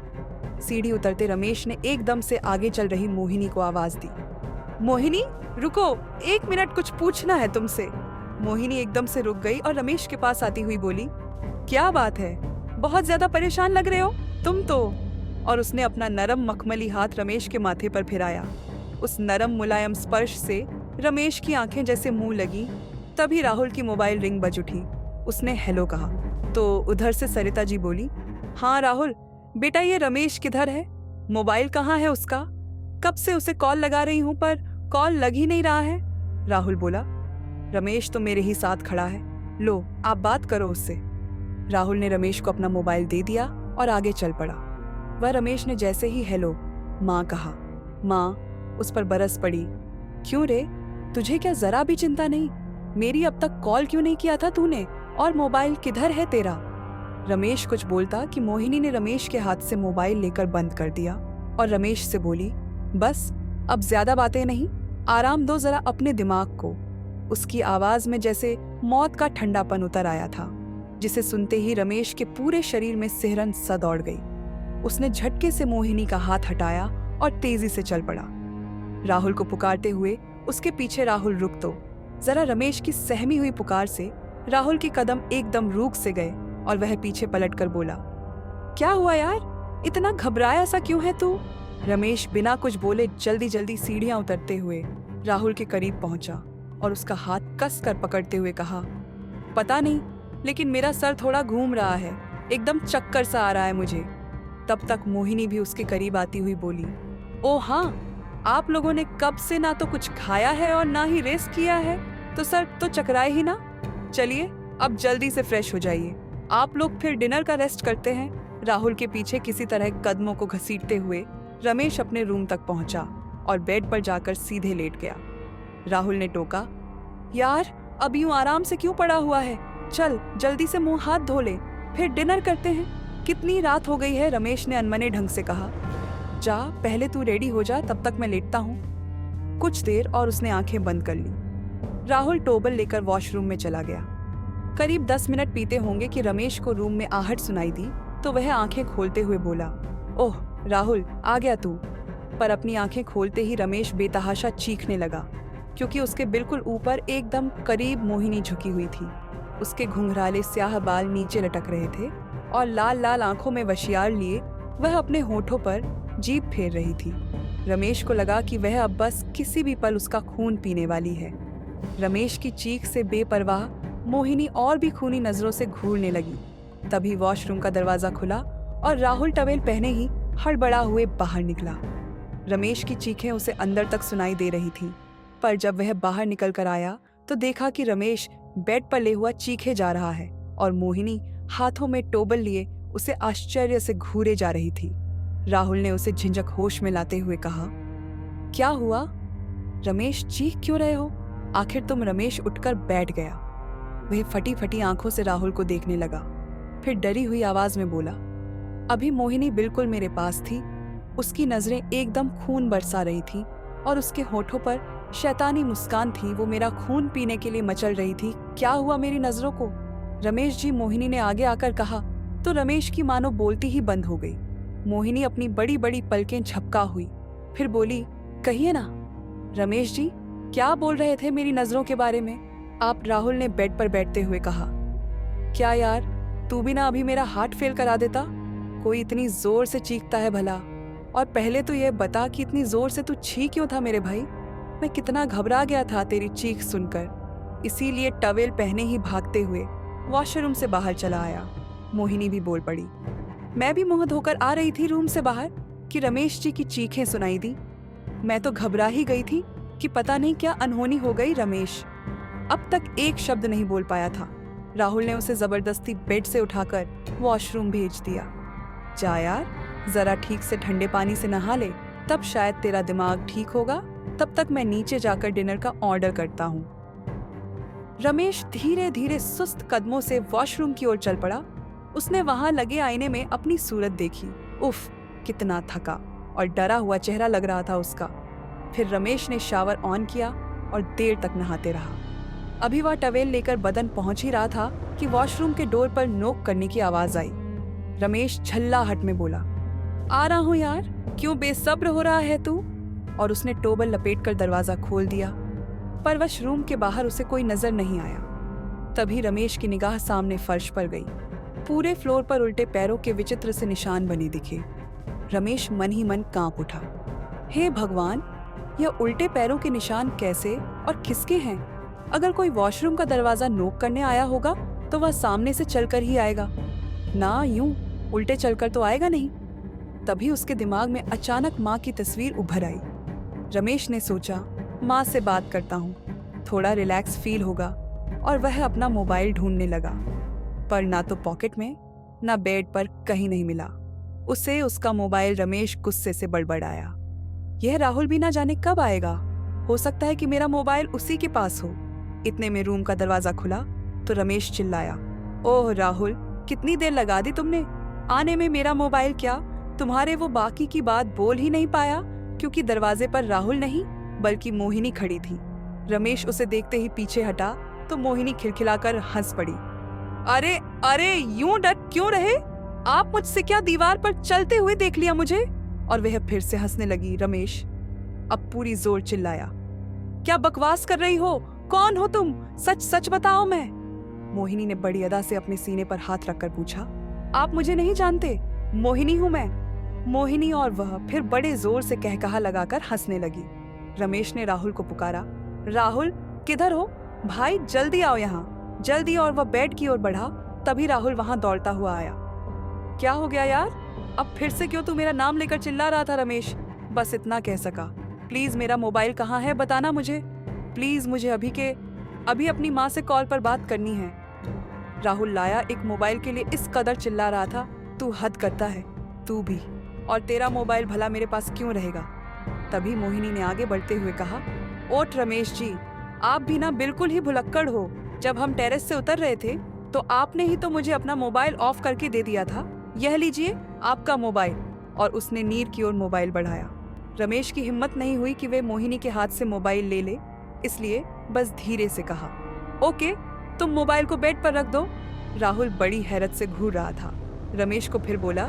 सीढ़ी उतरते रमेश ने एकदम से आगे चल रही मोहिनी को आवाज दी, मोहिनी रुको, 1 मिनट कुछ पूछना है तुमसे। मोहिनी एकदम से रुक गई और रमेश के पास आती हुई बोली, क्या बात है, बहुत ज्यादा परेशान लग रहे हो तुम तो। और उसने अपना नरम मखमली हाथ रमेश के माथे पर फिराया। उस नरम मुलायम स्पर्श से रमेश की आंखें जैसे मुंह लगी। तभी राहुल की मोबाइल रिंग बज उठी। उसने हेलो कहा तो उधर से सरिता जी बोली, हाँ राहुल बेटा, ये रमेश किधर है? मोबाइल कहाँ है उसका? कब से उसे कॉल लगा रही हूँ पर कॉल लग ही नहीं रहा है। राहुल बोला, रमेश तो मेरे ही साथ खड़ा है, लो आप बात करो उससे। राहुल ने रमेश को अपना मोबाइल दे दिया और आगे चल पड़ा। वह रमेश ने जैसे ही हेलो माँ कहा, माँ उस पर बरस पड़ी। क्यों रे, तुझे क्या जरा भी चिंता नहीं? मेरी अब तक कॉल क्यों नहीं किया था तूने? और मोबाइल किधर है तेरा? रमेश कुछ बोलता कि मोहिनी ने रमेश के हाथ से मोबाइल लेकर बंद कर दिया और रमेश से बोली, बस अब ज्यादा बातें नहीं, आराम दो जरा अपने दिमाग को। उसकी आवाज में जैसे मौत का ठंडापन उतर आया था, जिसे सुनते ही रमेश के पूरे शरीर में सिहरन सा दौड़ गई। उसने झटके से मोहिनी का हाथ हटाया और तेजी से चल पड़ा। राहुल को पुकारते हुए उसके पीछे राहुल रुक तो जरा रमेश की सहमी हुई पुकार से राहुल के कदम एकदम रुक से गए और वह पीछे पलटकर बोला, क्या हुआ यार, इतना घबराया सा क्यों है तू? रमेश बिना कुछ बोले जल्दी जल्दी सीढ़ियां उतरते हुए राहुल के करीब पहुंचा और उसका हाथ कस कर पकड़ते हुए कहा, पता नहीं लेकिन मेरा सर थोड़ा घूम रहा है, एकदम चक्कर सा आ रहा है मुझे। तब तक मोहिनी भी उसके करीब आती हुई बोली, ओ हाँ, आप लोगों ने कब से ना तो कुछ खाया है और ना ही रेस्ट किया है, तो सर तो चकराए ही ना। चलिए अब जल्दी से फ्रेश हो जाइए, आप लोग फिर डिनर का रेस्ट करते हैं। राहुल के पीछे किसी तरह कदमों को घसीटते हुए रमेश अपने रूम तक पहुंचा और बेड पर जाकर सीधे लेट गया। राहुल ने टोका, यार अब यूं आराम से क्यों पड़ा हुआ है, चल जल्दी से मुंह हाथ धो ले, फिर डिनर करते हैं। कितनी रात हो गई है, रमेश ने अनमने ढंग से कहा। जा पहले तू रेडी हो जा, तब तक मैं लेटता हूँ। कुछ देर और उसने आंखें बंद कर ली। राहुल टोबल लेकर वॉशरूम में चला गया। करीब 10 मिनट बीते होंगे कि रमेश को रूम में आहट सुनाई दी तो वह आंखें खोलते हुए बोला, ओह राहुल आ गया तू। पर अपनी आंखें खोलते ही रमेश बेतहाशा चीखने लगा, क्योंकि उसके बिल्कुल ऊपर एकदम करीब मोहिनी झुकी हुई थी। उसके घुंघराले स्याह बाल नीचे लटक रहे थे और लाल लाल आंखों में वशियार लिए वह अपने होठों पर जीभ फेर रही थी। रमेश को लगा कि वह अब बस किसी भी पल उसका खून पीने वाली है। रमेश की चीख से बेपरवाह मोहिनी और भी खूनी नजरों से घूरने लगी। तभी वॉशरूम का दरवाजा खुला और राहुल टवेल पहने ही हड़बड़ा हुए बाहर निकला। रमेश की चीखें उसे अंदर तक सुनाई दे रही थीं, पर जब वह बाहर निकल कर आया तो देखा कि रमेश बेड पर ले हुआ चीखे जा रहा है और मोहिनी हाथों में टोबल लिए उसे आश्चर्य से घूरे जा रही थी। राहुल ने उसे झिझक होश में लाते हुए कहा, क्या हुआ रमेश, चीख क्यों रहे हो? आखिर तुम? रमेश उठकर बैठ गया। वह फटी फटी आंखों से राहुल को देखने लगा, फिर डरी हुई आवाज में बोला, अभी मोहिनी बिल्कुल मेरे पास थी, उसकी नजरें एकदम खून बरसा रही थी और उसके होठों पर शैतानी मुस्कान थी, वो मेरा खून पीने के लिए मचल रही थी। क्या हुआ मेरी नजरों को? रमेश जी, मोहिनी ने आगे आकर कहा तो रमेश की मानो बोलती ही बंद हो गई। मोहिनी अपनी बड़ी बड़ी पलकें झपका हुई, फिर बोली, कहिए ना रमेश जी, क्या बोल रहे थे मेरी नजरों के बारे में आप? राहुल ने बेड पर बैठते हुए कहा, क्या यार, तू भी ना अभी मेरा हार्ट फेल करा देता? कोई इतनी जोर से चीखता है भला? और पहले तो यह बता कि इतनी जोर से तू चीख क्यों था मेरे भाई? मैं कितना घबरा गया था तेरी चीख सुनकर, इसीलिए टवेल पहने ही भागते हुए वॉशरूम से बाहर चला आया। मोहिनी भी बोल पड़ी, मैं भी मुंह धोकर आ रही थी रूम से बाहर कि रमेश जी की चीखें सुनाई दी। मैं तो घबरा ही गई थी कि पता नहीं क्या अनहोनी हो गई। रमेश अब तक एक शब्द नहीं बोल पाया था। राहुल ने उसे जबरदस्ती बेड से उठाकर वॉशरूम भेज दिया। जा यार, जरा ठीक से ठंडे पानी से नहा ले, तब शायद तेरा दिमाग ठीक होगा। तब तक मैं नीचे जाकर डिनर का ऑर्डर करता हूँ। रमेश धीरे धीरे सुस्त कदमों से वॉशरूम की ओर चल पड़ा। उसने वहां लगे आईने में अपनी सूरत देखी। उफ, कितना थका और डरा हुआ चेहरा लग रहा था उसका। फिर रमेश ने शावर ऑन किया और देर तक नहाते रहा। अभी वह टवेल लेकर बदन पहुंच ही रहा था कि वॉशरूम के डोर पर नोक करने की आवाज आई। रमेश झल्लाहट में बोला, आ रहा हूं यार, क्यों बेसब्र हो रहा है तू? और उसने टोवल लपेटकर दरवाजा खोल दिया, पर वॉशरूम के बाहर उसे कोई नजर नहीं आया। तभी रमेश की निगाह सामने फर्श पर गई। पूरे फ्लोर पर उल्टे पैरों के विचित्र से निशान बने दिखे। रमेश मन ही मन कांप उठा। हे भगवान, यह उल्टे पैरों के निशान कैसे और किसके हैं? अगर कोई वॉशरूम का दरवाजा नोक करने आया होगा तो वह सामने से चलकर ही आएगा ना, यूं उल्टे चलकर तो आएगा नहीं। तभी उसके दिमाग में अचानक माँ की तस्वीर उभर आई। रमेश ने सोचा, माँ से बात करता हूँ, थोड़ा रिलैक्स फील होगा। और वह अपना मोबाइल ढूंढने लगा, पर ना तो पॉकेट में ना बेड पर कहीं नहीं मिला उसे। उसका मोबाइल रमेश गुस्से से बड़बड़ाया, यह राहुल भी ना जाने कब आएगा। हो सकता है कि मेरा मोबाइल उसी के पास हो। इतने में रूम का दरवाजा खुला तो रमेश चिल्लाया, ओह राहुल, कितनी देर लगा दी तुमने आने में। मेरा मोबाइल क्या? तुम्हारे वो बाकी की बात बोल ही नहीं पाया क्योंकि दरवाजे पर राहुल नहीं बल्कि मोहिनी खड़ी थी। रमेश उसे देखते ही पीछे हटा तो मोहिनी खिलखिलाकर हंस पड़ी। अरे अरे, यूं डट क्यों रहे आप मुझसे? क्या दीवार पर चलते हुए देख लिया मुझे? और वह फिर से हंसने लगी। रमेश अब पूरी जोर चिल्लाया, क्या बकवास कर रही हो? कौन हो तुम? सच सच बताओ। मैं मोहिनी ने बड़ी अदा से अपने सीने पर हाथ रखकर पूछा, आप मुझे नहीं जानते? मोहिनी हूं मैं, मोहिनी। और वह फिर बड़े जोर से कहकहा लगाकर हंसने लगी। रमेश ने राहुल को पुकारा, राहुल किधर हो भाई, जल्दी आओ यहाँ, जल्दी। और वह बेड की ओर बढ़ा। तभी राहुल वहां दौड़ता हुआ आया। क्या हो गया यार, अब फिर से क्यों तू मेरा नाम लेकर चिल्ला रहा था? रमेश बस इतना कह सका, प्लीज मेरा मोबाइल कहाँ है, बताना मुझे प्लीज, मुझे अभी के अभी अपनी माँ से कॉल पर बात करनी है। राहुल लाया एक मोबाइल के लिए इस कदर चिल्ला रहा था, तू हद करता है, तू भी, और तेरा मोबाइल भला मेरे पास क्यों रहेगा? तभी मोहिनी ने आगे बढ़ते हुए कहा, ओठ रमेश जी, आप भी ना बिल्कुल ही भुलक्कड़ हो। जब हम टेरेस से उतर रहे थे तो आपने ही तो मुझे अपना मोबाइल ऑफ करके दे दिया था। यह लीजिए आपका मोबाइल। और उसने नीर की ओर मोबाइल बढ़ाया। रमेश की हिम्मत नहीं हुई कि वे मोहिनी के हाथ से मोबाइल ले ले, इसलिए बस धीरे से कहा, ओके, तुम मोबाइल को बेड पर रख दो। राहुल बड़ी हैरत से घूर रहा था। रमेश को फिर बोला,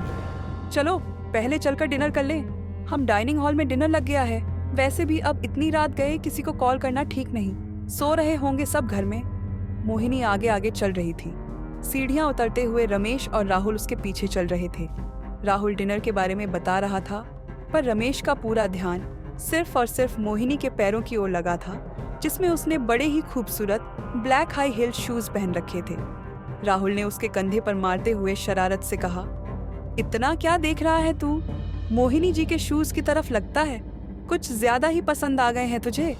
चलो पहले चलकर डिनर कर लें, हम डाइनिंग हॉल में डिनर लग गया है। वैसे भी अब इतनी रात गए किसी को कॉल करना ठीक नहीं, सो रहे होंगे सब घर में। मोहिनी आगे आगे चल रही थी। सीढ़ियां उतरते हुए रमेश और राहुल उसके पीछे चल रहे थे। राहुल डिनर के बारे में बता रहा था, पर रमेश का पूरा ध्यान सिर्फ और सिर्फ मोहिनी के पैरों की ओर लगा था, जिसमें उसने बड़े ही खूबसूरत ब्लैक हाई हील शूज पहन रखे थे। राहुल ने उसके कंधे पर मारते हुए शरारत से कहा, इतना क्या देख रहा है तू? मोहिनी जी के शूज की तरफ लगता है कुछ ज्यादा ही पसंद आ गए हैं तुझे।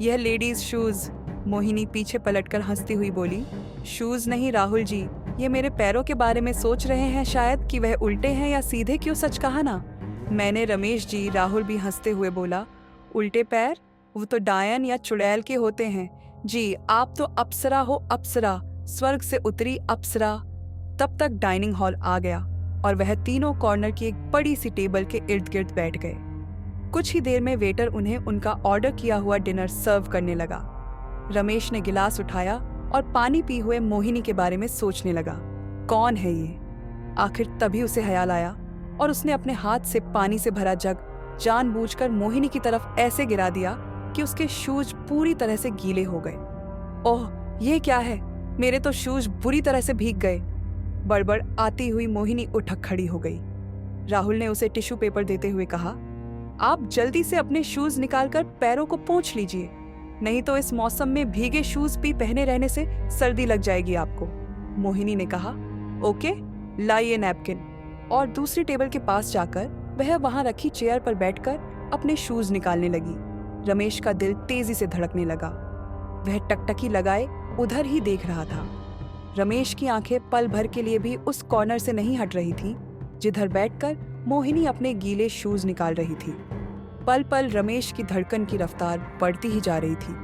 यह लेडीज शूज। मोहिनी पीछे पलटकर हंसती हुई बोली, शूज नहीं राहुल जी, ये मेरे पैरों के बारे में सोच रहे हैं शायद कि वह उल्टे हैं या सीधे। क्यों, सच कहा ना मैंने रमेश जी। राहुल भी हंसते हुए बोला, उल्टे पैर वो तो डायन या चुड़ैल के होते हैं जी, आप तो अप्सरा हो, अप्सरा, स्वर्ग से उतरी अप्सरा। तब तक डाइनिंग हॉल आ गया और वह तीनों कॉर्नर की एक बड़ी सी टेबल के इर्द गिर्द बैठ गए। कुछ ही देर में वेटर उन्हें उनका ऑर्डर किया हुआ डिनर सर्व करने लगा। रमेश ने गिलास उठाया और पानी पी हुए मोहिनी के बारे में सोचने लगा, कौन है ये? आखिर तभी उसे ख्याल आया और उसने अपने हाथ से पानी से भरा जग जानबूझकर मोहिनी की तरफ ऐसे गिरा दिया कि उसके शूज पूरी तरह से गीले हो गए। ओह, ये क्या है? मेरे तो शूज बुरी तरह से भीग गए। बड़बड़ आती हुई मोहिनी उठ खड़ी हो गई। राहुल ने उसे टिश्यू पेपर देते हुए कहा, आप जल्दी से अपने शूज निकालकर पैरों को पोंछ लीजिए, नहीं तो इस मौसम में भीगे शूज भी पहने रहने से सर्दी लग जाएगी आपको। मोहिनी ने कहा, ओके, लाइए नैपकिन। और दूसरी टेबल के पास जाकर वह वहां रखी चेयर पर बैठकर अपने शूज निकालने लगी। रमेश का दिल तेजी से धड़कने लगा। वह टकटकी लगाए उधर ही देख रहा था। रमेश की आंखें पल भर के लिए भी उस कॉर्नर से नहीं हट रही थी जिधर बैठकर मोहिनी अपने गीले शूज निकाल रही थी। पल पल रमेश की धड़कन की रफ्तार बढ़ती ही जा रही थी।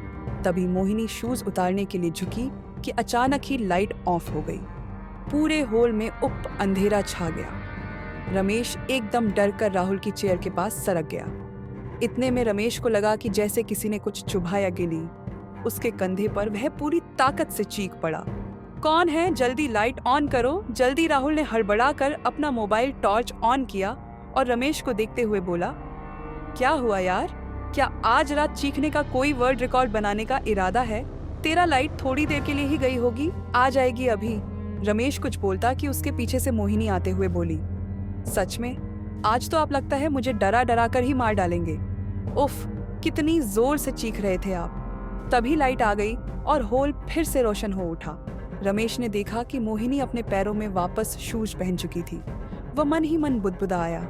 तभी मोहिनी शूज उतारने के लिए झुकी कि अचानक ही लाइट ऑफ हो गई। पूरे हॉल में अंधेरा छा गया। रमेश एकदम डर कर राहुल की चेयर के पास सरक गया। इतने में रमेश को लगा कि जैसे किसी ने कुछ चुभा या गिली। उसके कंधे पर वह पूरी ताकत से चीख पड़ा, कौन है? जल्दी लाइट ऑन करो जल्दी। राहुल ने हड़बड़ा कर अपना मोबाइल टॉर्च ऑन किया और रमेश को देखते हुए बोला, क्या हुआ यार? क्या आज रात चीखने का कोई वर्ड रिकॉर्ड बनाने का इरादा है? तेरा लाइट थोड़ी देर के लिए ही गई होगी, आ जाएगी अभी। रमेश कुछ बोलता कि उसके पीछे से मोहिनी आते हुए बोली, सच में? आज तो आप लगता है मुझे डरा डरा कर ही मार डालेंगे। उफ, कितनी जोर से चीख रहे थे आप। तभी लाइट आ गई और हॉल फिर से रोशन हो उठा। रमेश ने देखा कि मोहिनी अपने पैरों में वापस शूज पहन चुकी थी। वह मन ही मन बुदबुदाया,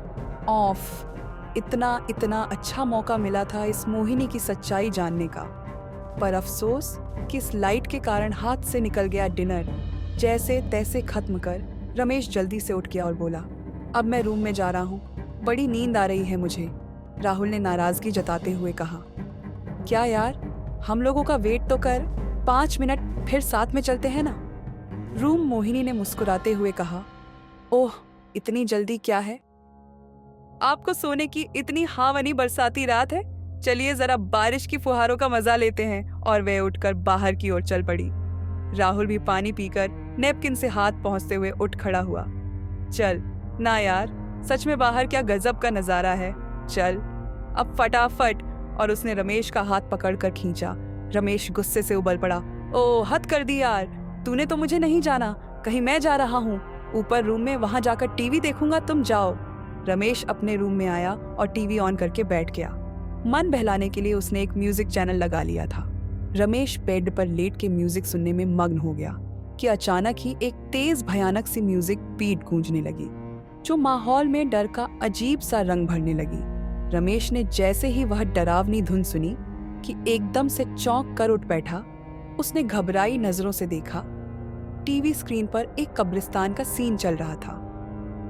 ऑफ, इतना अच्छा मौका मिला था इस मोहिनी की सच्चाई जानने का। पर अफसोस कि इस लाइट के कारण हाथ से निकल गया डिनर। जैसे तैसे खत्म कर रमेश जल्दी से उठ गया और बोला, अब मैं रूम में जा रहा हूँ, बड़ी नींद आ रही है मुझे। राहुल ने नाराजगी जताते हुए कहा, क्या यार, हम लोगों का वेट तो कर, 5 मिनट फिर साथ में चलते हैं ना। रूम मोहिनी ने मुस्कुराते हुए कहा, ओह, इतनी जल्दी क्या है? आपको सोने की इतनी हावनी बरसाती रात है, चलिए जरा बारिश की फुहारों का मजा लेते हैं। और वह उठकर बाहर की ओर चल पड़ी। राहुल भी पानी पीकर नैपकिन से हाथ पहुंचते हुए उठ खड़ा हुआ। चल ना यार, सच में बाहर क्या गजब का नजारा है, चल अब फटाफट। और उसने रमेश का हाथ पकड़कर खींचा। रमेश गुस्से से उबल पड़ा, ओ हद कर दी यार, तूने तो मुझे नहीं जाना, कहीं मैं जा रहा हूँ ऊपर रूम में, वहां जाकर टीवी देखूंगा, तुम जाओ। रमेश अपने रूम में आया और टीवी ऑन करके बैठ गया। मन बहलाने के लिए उसने एक म्यूजिक चैनल लगा लिया था। रमेश बेड पर लेट के म्यूजिक सुनने में मग्न हो गया कि अचानक ही एक तेज भयानक सी म्यूजिक बीट गूंजने लगी, जो माहौल में डर का अजीब सा रंग भरने लगी। रमेश ने जैसे ही वह डरावनी धुन सुनी कि एकदम से चौंक कर उठ बैठा। उसने घबराई नजरों से देखा, टीवी स्क्रीन पर एक कब्रिस्तान का सीन चल रहा था।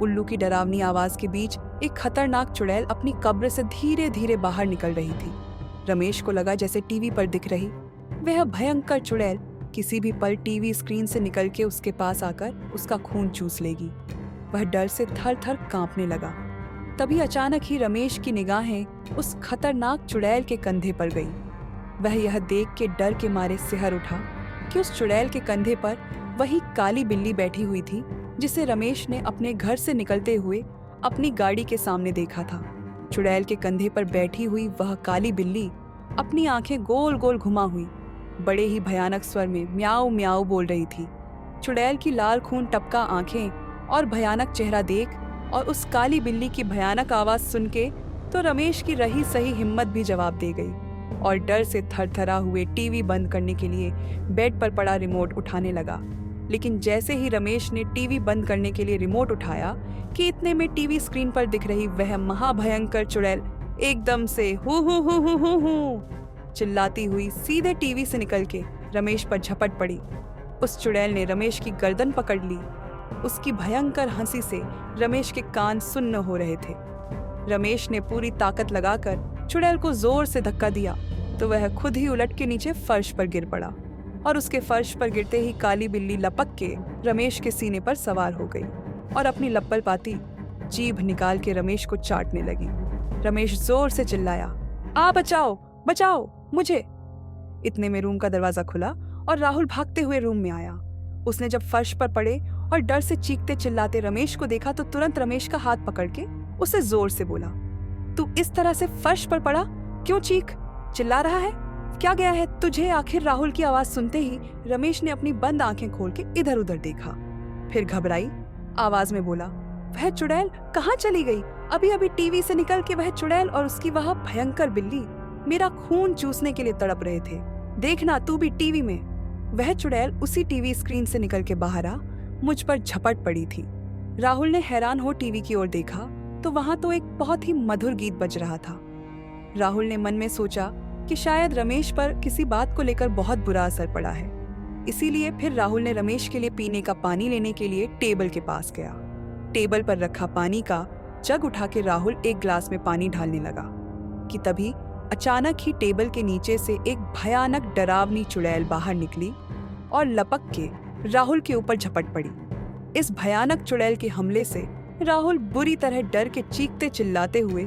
उल्लू की डरावनी आवाज के बीच एक खतरनाक चुड़ैल अपनी कब्र से धीरे धीरे बाहर निकल रही थी। रमेश को लगा जैसे टीवी पर दिख रही वह भयंकर चुड़ैल किसी भी पल टीवी स्क्रीन से निकल के उसके पास आकर उसका खून चूस लेगी। वह डर से थर थर कांपने लगा। तभी अचानक ही रमेश की निगाहें उस खतरनाक चुड़ैल के कंधे पर गई। वह यह देख के डर के मारे सिहर उठा कि उस चुड़ैल के कंधे पर वही काली बिल्ली बैठी हुई थी जिसे रमेश ने अपने घर से निकलते हुए अपनी गाड़ी के सामने देखा था। चुड़ैल के कंधे पर बैठी हुई वह काली बिल्ली अपनी आंखें गोल गोल घुमा हुई बड़े ही भयानक स्वर में म्याऊ म्याऊ बोल रही थी। चुड़ैल की लाल खून टपका आंखें और भयानक चेहरा देख और उस काली बिल्ली की भयानक आवाज सुन के तो रमेश की रही सही हिम्मत भी जवाब दे गई और डर से थरथरा हुए टीवी बंद करने के लिए बेड पर पड़ा रिमोट उठाने लगा। लेकिन जैसे ही रमेश ने टीवी बंद करने के लिए रिमोट उठाया कि इतने में टीवी स्क्रीन पर दिख रही वह महाभयंकर चुड़ैल एकदम से हु चिल्लाती हुई सीधे टीवी से निकल के रमेश पर झपट पड़ी। उस चुड़ैल ने रमेश की गर्दन पकड़ ली। उसकी भयंकर हंसी से रमेश के कान सुन्न हो रहे थे। रमेश ने पूरी ताकत लगाकर चुड़ैल को जोर से धक्का दिया तो वह खुद ही उलट के नीचे फर्श पर गिर पड़ा और उसके फर्श पर गिरते ही काली बिल्ली लपक के रमेश के सीने पर सवार हो गई और अपनी लप्पल पाती जीभ निकाल के रमेश को चाटने लगी। रमेश जोर से चिल्लाया, आ बचाओ बचाओ मुझे। इतने में रूम का दरवाजा खुला और राहुल भागते हुए रूम में आया। उसने जब फर्श पर पड़े और डर से चीखते चिल्लाते रमेश को देखा तो तुरंत रमेश का हाथ पकड़ के उसे जोर से बोला, तू इस तरह से फर्श पर पड़ा क्यों? चीख चिल्ला रहा है, क्या गया है तुझे? आखिर राहुल की आवाज सुनते ही रमेश ने अपनी बंद आंखें खोल के इधर उधर देखा, फिर घबराई आवाज में बोला, वह चुड़ैल कहाँ चली गई? अभी अभी टीवी से निकल के वह चुड़ैल और उसकी वह भयंकर बिल्ली मेरा खून चूसने के लिए तड़प रहे थे। देखना तू भी टीवी में। वह चुड़ैल उसी टीवी स्क्रीन से निकल के बाहर आ मुझ पर झपट पड़ी थी। राहुल ने हैरान हो टीवी की ओर देखा तो वहां तो एक बहुत ही मधुर गीत बज रहा था। राहुल ने मन में सोचा कि शायद रमेश पर किसी बात को लेकर बहुत बुरा असर पड़ा है, इसीलिए फिर राहुल ने रमेश के लिए पीने का पानी लेने के लिए टेबल के पास गया। टेबल पर रखा पानी का जग उठा के राहुल एक ग्लास में पानी ढालने लगा। कि तभी अचानक ही टेबल के नीचे से एक भयानक डरावनी चुड़ैल बाहर निकली और लपक के राहुल के ऊपर झपट पड़ी। इस भयानक चुड़ैल के हमले से राहुल बुरी तरह डर के चीखते चिल्लाते हुए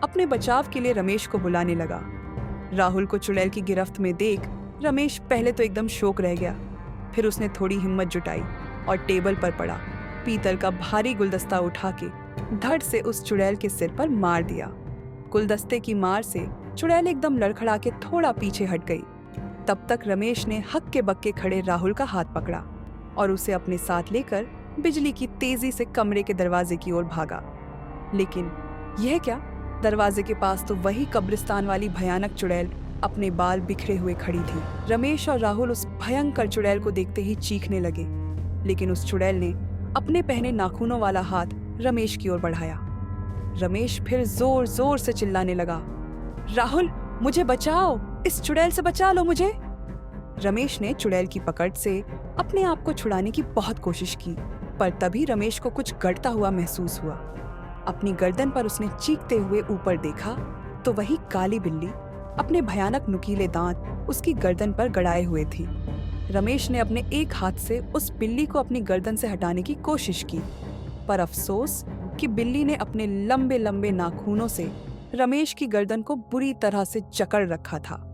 अपने बचाव के लिए रमेश को बुलाने लगा। राहुल को चुड़ैल की गिरफ्त में देख रमेश पहले तो एकदम शौक रह गया, फिर उसने थोड़ी हिम्मत जुटाई और टेबल पर पड़ा पीतल का भारी गुलदस्ता उठा के धड़ से उस चुड़ैल के सिर पर मार दिया। गुलदस्ते की मार से चुड़ैल एकदम लड़खड़ा के थोड़ा पीछे हट गई। तब तक रमेश ने हक्के बक्के खड़े राहुल का हाथ पकड़ा और उसे अपने साथ लेकर बिजली की तेजी से कमरे के दरवाजे की ओर भागा। लेकिन यह क्या, दरवाजे के पास तो वही कब्रिस्तान वाली भयानक चुड़ैल अपने बाल बिखरे हुए खड़ी थी। रमेश और राहुल उस भयंकर चुड़ैल को देखते ही चीखने लगे, लेकिन उस चुड़ैल ने अपने पहने नाखूनों वाला हाथ रमेश की ओर बढ़ाया। रमेश फिर जोर जोर से चिल्लाने लगा, राहुल मुझे बचाओ, इस चुड़ैल से बचा लो मुझे। रमेश ने चुड़ैल की पकड़ से अपने आप को छुड़ाने की बहुत कोशिश की, पर तभी रमेश को कुछ गड़ता हुआ महसूस हुआ। अपनी गर्दन पर उसने चीखते हुए ऊपर देखा तो वही काली बिल्ली अपने भयानक नुकीले दांत उसकी गर्दन पर गड़ाए हुए थी। रमेश ने अपने एक हाथ से उस बिल्ली को अपनी गर्दन से हटाने की कोशिश की, पर अफसोस कि बिल्ली ने अपने लंबे लंबे नाखूनों से रमेश की गर्दन को बुरी तरह से जकड़ रखा था।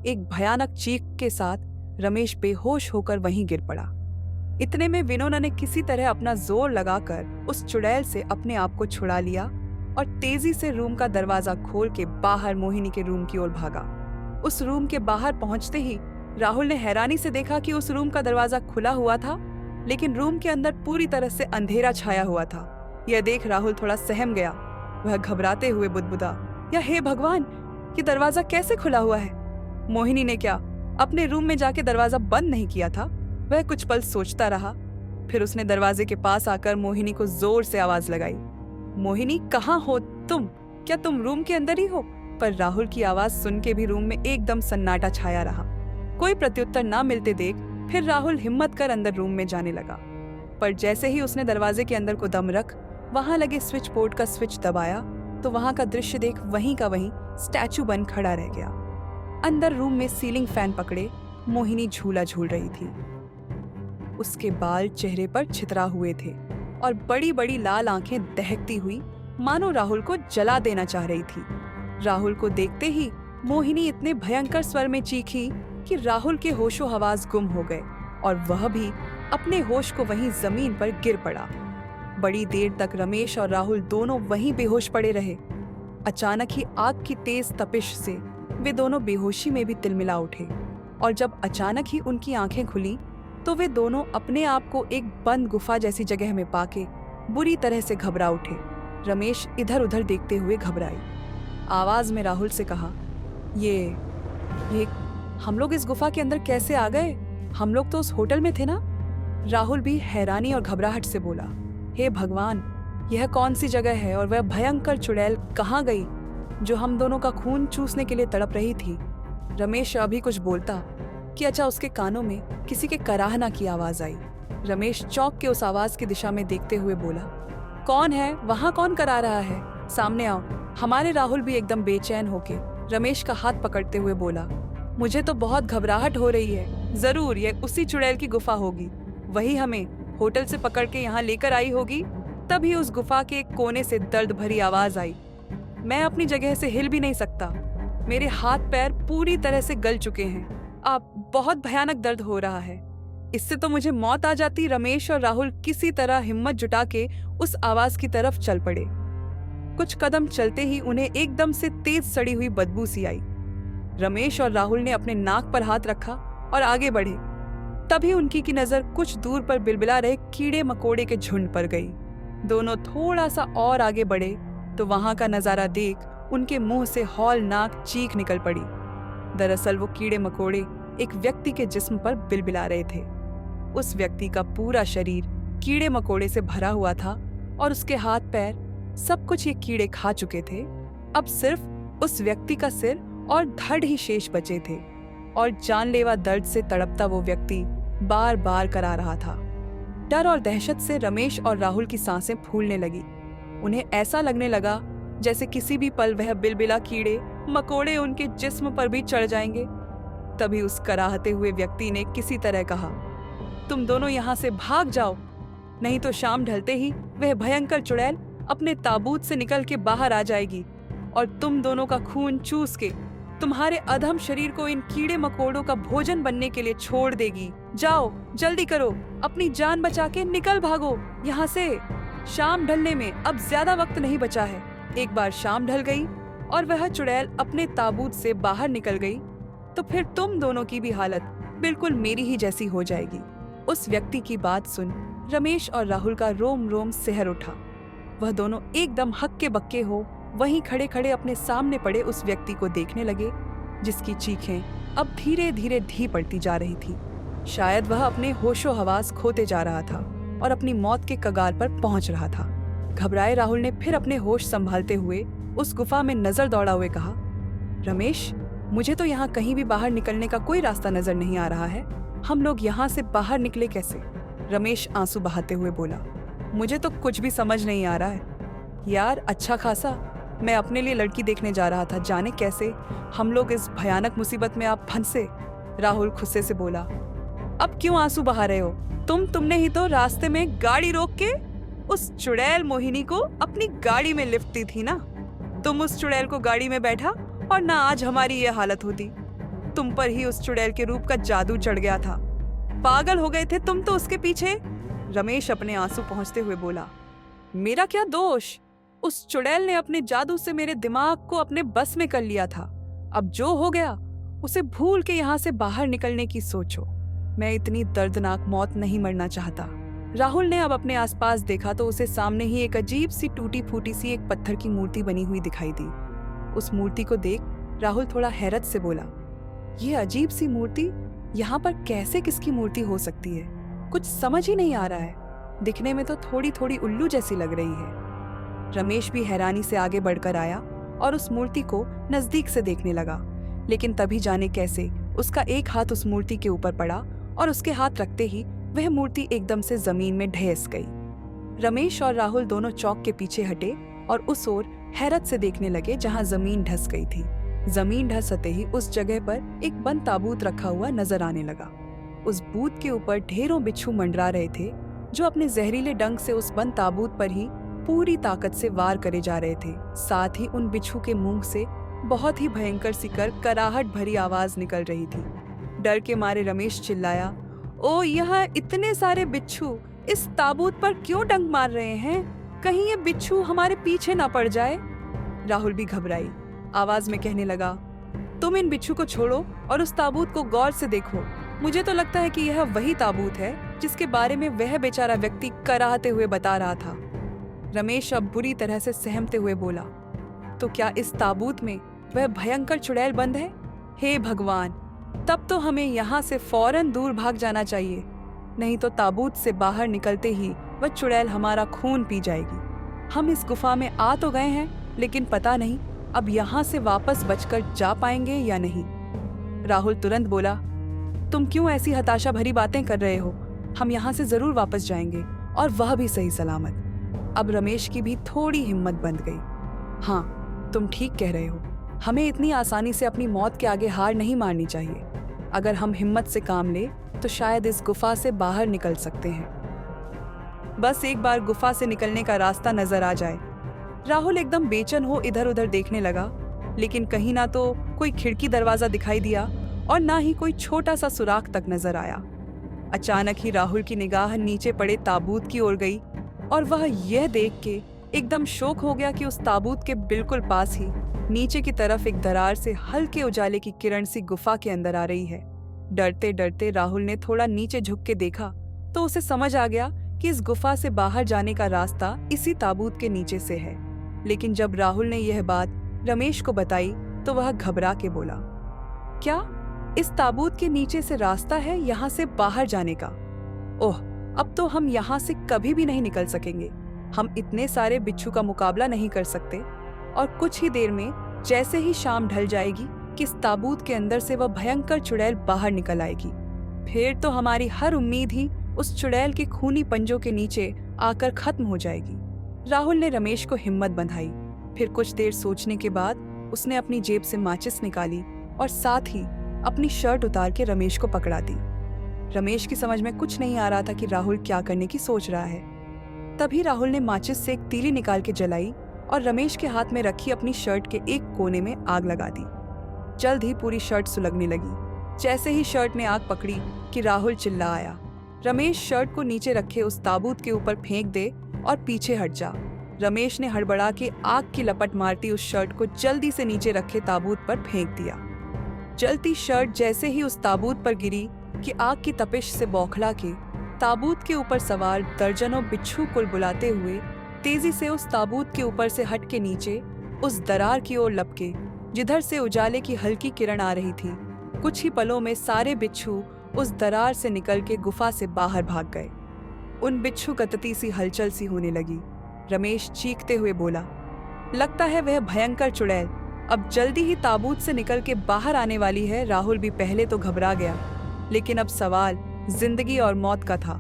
एक भयानक चीख के साथ रमेश बेहोश होकर वहीं गिर पड़ा। इतने में विनोना ने किसी तरह अपना जोर लगाकर उस चुड़ैल से अपने आप को छुड़ा लिया और तेजी से रूम का दरवाजा खोल के बाहर मोहिनी के रूम की ओर भागा। उस रूम के बाहर पहुंचते ही राहुल ने हैरानी से देखा कि उस रूम का दरवाजा खुला हुआ था, लेकिन रूम के अंदर पूरी तरह से अंधेरा छाया हुआ था। यह देख राहुल थोड़ा सहम गया। वह घबराते हुए बुदबुदा, या हे भगवान, ये दरवाजा कैसे खुला हुआ है? मोहिनी ने क्या अपने रूम में जाके दरवाजा बंद नहीं किया था? वह कुछ पल सोचता रहा, फिर उसने दरवाजे के पास आकर मोहिनी को जोर से आवाज लगाई, मोहिनी कहाँ हो तुम? क्या तुम रूम के अंदर ही हो? पर राहुल की आवाज सुन के भी रूम में एकदम सन्नाटा छाया रहा। कोई प्रत्युत्तर ना मिलते देख फिर राहुल हिम्मत कर अंदर रूम में जाने लगा, पर जैसे ही उसने दरवाजे के अंदर को दम रख वहां लगे स्विच बोर्ड का स्विच दबाया तो वहां का दृश्य देख वहीं का वहीं स्टैचू बन खड़ा रह गया। अंदर रूम में सीलिंग फैन पकड़े मोहिनी झूला झूल रही थी। उसके बाल चेहरे पर छितरा हुए थे और बड़ी बड़ी लाल आंखें दहकती हुई मानो राहुल को जला देना चाह रही थी। राहुल को देखते ही मोहिनी इतने भयंकर स्वर में चीखी कि राहुल के होशो हवास गुम हो गए और वह भी अपने होश को वहीं जमीन पर गिर पड़ा। बड़ी देर तक रमेश और राहुल दोनों वहीं बेहोश पड़े रहे। अचानक ही आग की तेज तपिश से वे दोनों बेहोशी में भी तिलमिला उठे और जब अचानक ही उनकी आंखें खुली तो वे दोनों अपने आप को एक बंद गुफा जैसी जगह में पाके बुरी तरह से घबरा उठे। रमेश इधर उधर देखते हुए घबराई। आवाज में राहुल से कहा, ये हम लोग इस गुफा के अंदर कैसे आ गए? हम लोग तो उस होटल में थे ना? राहुल भी हैरानी और घबराहट से बोला, हे भगवान, यह कौन सी जगह है और वह भयंकर चुड़ैल कहाँ गई जो हम दोनों का खून चूसने के लिए तड़प रही थी? रमेश अभी कुछ बोलता कि अच्छा उसके कानों में किसी के कराहना की आवाज आई। रमेश चौंक के उस आवाज की दिशा में देखते हुए बोला, कौन है वहां? कौन करा रहा है? सामने आओ। हमारे राहुल भी एकदम बेचैन होके रमेश का हाथ पकड़ते हुए बोला, मुझे तो बहुत घबराहट हो रही है। जरूर ये उसी चुड़ैल की गुफा होगी, वही हमें होटल से पकड़ के यहाँ लेकर आई होगी। तभी उस गुफा के एक कोने से दर्द भरी आवाज आई। मैं अपनी जगह से हिल भी नहीं सकता, मेरे हाथ पैर पूरी तरह से गल चुके हैं। अब बहुत भयानक दर्द हो रहा है, इससे तो मुझे मौत आ जाती। रमेश और राहुल किसी तरह हिम्मत जुटा के उस आवाज की तरफ चल पड़े। कुछ कदम चलते ही उन्हें एकदम से तेज सड़ी हुई बदबू सी आई। रमेश और राहुल ने अपने नाक पर हाथ रखा और आगे बढ़े। तभी उनकी की नजर कुछ दूर पर बिलबिला रहे कीड़े मकोड़े के झुंड पर गई। दोनों थोड़ा सा और आगे बढ़े तो वहां का नजारा देख उनके मुंह से हौलनाक चीख निकल पड़ी। दरअसल वो कीड़े मकोड़े एक व्यक्ति के जिस्म पर बिलबिला रहे थे। उस व्यक्ति का पूरा शरीर कीड़े मकोड़े से भरा हुआ था और उसके हाथ पैर सब कुछ ये कीड़े खा चुके थे। अब सिर्फ उस व्यक्ति का सिर और धड़ ही शेष बचे थे और जानलेवा दर्द से तड़पता वो व्यक्ति बार बार करा रहा था। डर और दहशत से रमेश और राहुल की सांसें फूलने लगी। उन्हें ऐसा लगने लगा जैसे किसी भी पल वह बिलबिला कीड़े मकोड़े उनके जिस्म पर भी चढ़ जाएंगे। तभी उस कराहते हुए व्यक्ति ने किसी तरह कहा, तुम दोनों यहाँ से भाग जाओ, नहीं तो शाम ढलते ही वह भयंकर चुड़ैल अपने ताबूत से निकल के बाहर आ जाएगी और तुम दोनों का खून चूस के तुम्हारे अधम शरीर को इन कीड़े मकोड़ों का भोजन बनने के लिए छोड़ देगी। जाओ, जल्दी करो, अपनी जान बचा के निकल भागो यहाँ से। शाम ढलने में अब ज्यादा वक्त नहीं बचा है। एक बार शाम ढल गई और वह चुड़ैल अपने ताबूत से बाहर निकल गई तो फिर तुम दोनों की भी हालत बिल्कुल मेरी ही जैसी हो जाएगी। उस व्यक्ति की बात सुन रमेश और राहुल का रोम रोम सिहर उठा। वह दोनों एकदम हक्के बक्के हो वहीं खड़े खड़े अपने सामने पड़े उस व्यक्ति को देखने लगे, जिसकी चीखें अब धीरे धीरे ढी पड़ती जा रही थी। शायद वह अपने होशो हवास खोते जा रहा था और अपनी मौत के कगार पर पहुंच रहा था। घबराए राहुल ने फिर अपने होश संभालते हुए उस गुफा में नजर दौड़ा हुए कहा, रमेश, मुझे तो यहाँ कहीं भी बाहर निकलने का कोई रास्ता नजर नहीं आ रहा है। हम लोग यहाँ से बाहर निकले कैसे? रमेश आंसू बहाते हुए बोला, मुझे तो कुछ भी समझ नहीं आ रहा है यार। अच्छा खासा मैं अपने लिए लड़की देखने जा रहा था, जाने कैसे हम लोग इस भयानक मुसीबत में आप फंसे। राहुल गुस्से से बोला, अब क्यों आंसू बहा रहे हो? तुमने ही तो रास्ते में गाड़ी रोक के उस चुड़ैल मोहिनी को अपनी गाड़ी में लिफ्ट दी थी ना। तुम उस चुड़ैल को गाड़ी में बैठा और ना आज हमारी ये हालत होती। तुम पर ही उस चुड़ैल के रूप का जादू चढ़ गया था। पागल हो गए थे तुम तो उसके पीछे। रमेश अपने आंसू पहुंचते हुए बोला, मेरा क्या दोष? उस चुड़ैल ने अपने जादू से मेरे दिमाग को अपने बस में कर लिया था। अब जो हो गया उसे भूल के यहाँ से बाहर निकलने की सोचो। मैं इतनी दर्दनाक मौत नहीं मरना चाहता। राहुल ने अब अपने आसपास देखा तो उसे सामने ही एक अजीब सी टूटी फूटी सी एक पत्थर की मूर्ति बनी हुई दिखाई दी। उस मूर्ति को देख राहुल थोड़ा हैरत से बोला, ये अजीब सी मूर्ति यहाँ पर कैसे किसकी मूर्ति हो सकती है? कुछ समझ ही नहीं आ रहा है। दिखने में तो थोड़ी थोड़ी उल्लू जैसी लग रही है। रमेश भी हैरानी से आगे बढ़कर आया और उस मूर्ति को नजदीक से देखने लगा, लेकिन तभी जाने कैसे उसका एक हाथ उस मूर्ति के ऊपर पड़ा और उसके हाथ रखते ही वह मूर्ति एकदम से जमीन में ढेस गई। रमेश और राहुल दोनों चौक के पीछे हटे और उस ओर हैरत से देखने लगे जहां जमीन ढस गई थी। जमीन ढसते ही उस जगह पर एक बंद ताबूत रखा हुआ नजर आने लगा। उस बूत के ऊपर ढेरों बिच्छू मंडरा रहे थे, जो अपने जहरीले डंक से उस बंद ताबूत पर ही पूरी ताकत से वार करे जा रहे थे। साथ ही उन बिच्छू के मुंह से बहुत ही भयंकर सी कराहट भरी आवाज निकल रही थी। डर के मारे रमेश चिल्लाया, ओ यहाँ इतने सारे बिच्छू इस ताबूत पर क्यों डंक मार रहे हैं? कहीं ये बिच्छू हमारे पीछे ना पड़ जाए। राहुल भी घबराई आवाज में कहने लगा, तुम इन बिच्छू को छोड़ो और उस ताबूत को गौर से देखो। मुझे तो लगता है कि यह वही ताबूत है जिसके बारे में वह बेचारा व्यक्ति कराहते हुए बता रहा था। रमेश अब बुरी तरह से सहमते हुए बोला, तो क्या इस ताबूत में वह भयंकर चुड़ैल बंद है? हे भगवान, तब तो हमें यहाँ से फौरन दूर भाग जाना चाहिए, नहीं तो ताबूत से बाहर निकलते ही वह चुड़ैल हमारा खून पी जाएगी। हम इस गुफा में आ तो गए हैं, लेकिन पता नहीं अब यहाँ से वापस बचकर जा पाएंगे या नहीं। राहुल तुरंत बोला, तुम क्यों ऐसी हताशा भरी बातें कर रहे हो? हम यहाँ से जरूर वापस जाएंगे, और वह भी सही सलामत। अब रमेश की भी थोड़ी हिम्मत बंध गई। हाँ, तुम ठीक कह रहे हो, हमें इतनी आसानी से अपनी मौत के आगे हार नहीं मारनी चाहिए। अगर हम हिम्मत से काम ले तो शायद इस गुफा से बाहर निकल सकते हैं। बस एक बार गुफा से निकलने का रास्ता नजर आ जाए। राहुल एकदम बेचैन हो इधर उधर देखने लगा, लेकिन कहीं ना तो कोई खिड़की दरवाजा दिखाई दिया और ना ही कोई छोटा सा सुराख तक नजर आया। अचानक ही राहुल की निगाह नीचे पड़े ताबूत की ओर गई और वह यह देख के एकदम शौक हो गया कि उस ताबूत के बिल्कुल पास ही नीचे की तरफ एक दरार से हल्के उजाले की किरण सी गुफा के अंदर आ रही है। डरते डरते राहुल ने थोड़ा नीचे झुक के देखा तो उसे समझ आ गया कि इस गुफा से बाहर जाने का रास्ता इसी ताबूत के नीचे से है। लेकिन जब राहुल ने यह बात रमेश को बताई तो वह घबरा के बोला, क्या इस ताबूत के नीचे से रास्ता है यहाँ से बाहर जाने का? ओह, अब तो हम यहाँ से कभी भी नहीं निकल सकेंगे। हम इतने सारे बिच्छू का मुकाबला नहीं कर सकते, और कुछ ही देर में जैसे ही शाम ढल जाएगी कि इस ताबूत के अंदर से वह भयंकर चुड़ैल बाहर निकल आएगी। फिर तो हमारी हर उम्मीद ही उस चुड़ैल के खूनी पंजों के नीचे आकर खत्म हो जाएगी। राहुल ने रमेश को हिम्मत बंधाई फिर कुछ देर सोचने के बाद उसने अपनी जेब से माचिस निकाली और साथ ही अपनी शर्ट उतार के रमेश को पकड़ा दी। रमेश की समझ में कुछ नहीं आ रहा था कि राहुल क्या करने की सोच रहा है। तभी राहुल ने माचिस से एक तीली निकाल के जलाई और रमेश के हाथ में रखी अपनी शर्ट के एक कोने में आग लगा दी। जल्द ही पूरी शर्ट सुलगने लगी। जैसे ही शर्ट ने आग पकड़ी कि राहुल चिल्ला आया, रमेश शर्ट को नीचे रखे उस ताबूत के ऊपर फेंक दे और पीछे हट जा। रमेश ने हड़बड़ा के आग की लपट मारती उस शर्ट को जल्दी से नीचे रखे ताबूत पर फेंक दिया। जलती शर्ट जैसे ही उस ताबूत पर गिरी कि आग की तपिश से बौखला के ताबूत के ऊपर सवार दर्जनों बिच्छू कुल बुलाते हुए तेजी से उस ताबूत के ऊपर से हट के नीचे उस दरार की ओर लपके जिधर से उजाले की हल्की किरण आ रही थी। कुछ ही पलों में सारे बिच्छू उस दरार से निकल के गुफा से बाहर भाग गए। उन बिच्छू गतती सी हलचल सी होने लगी। रमेश चीखते हुए बोला, लगता है वह भयंकर चुड़ैल अब जल्दी ही ताबूत से निकल के बाहर आने वाली है। राहुल भी पहले तो घबरा गया, लेकिन अब सवाल जिंदगी और मौत का था,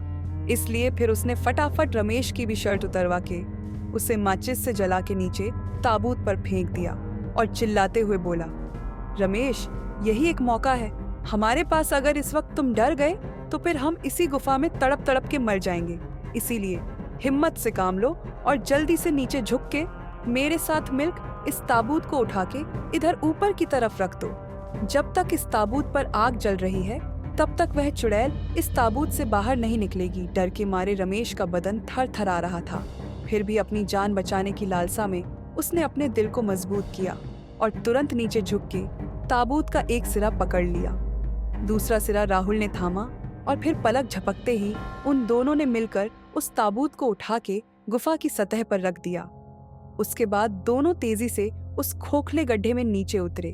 इसलिए फिर उसने फटाफट रमेश की भी शर्ट उतरवा के उसे माचिस से जला के नीचे ताबूत पर फेंक दिया और चिल्लाते हुए बोला, रमेश, यही एक मौका है हमारे पास। अगर इस वक्त तुम डर गए तो फिर हम इसी गुफा में तड़प तड़प के मर जाएंगे। इसीलिए हिम्मत से काम लो और जल्दी से नीचे झुक के मेरे साथ मिलकर इस ताबूत को उठा के इधर ऊपर की तरफ रख दो। जब तक इस ताबूत पर आग जल रही है तब तक वह चुड़ैल इस ताबूत से बाहर नहीं निकलेगी। डर के मारे रमेश का बदन थर थर आ रहा था, फिर भी अपनी जान बचाने की लालसा में उसने अपने दिल को मजबूत किया और तुरंत नीचे झुक के ताबूत का एक सिरा पकड़ लिया। दूसरा सिरा राहुल ने थामा और फिर पलक झपकते ही उन दोनों ने मिलकर उस ताबूत को उठा के गुफा की सतह पर रख दिया। उसके बाद दोनों तेजी से उस खोखले गड्ढे में नीचे उतरे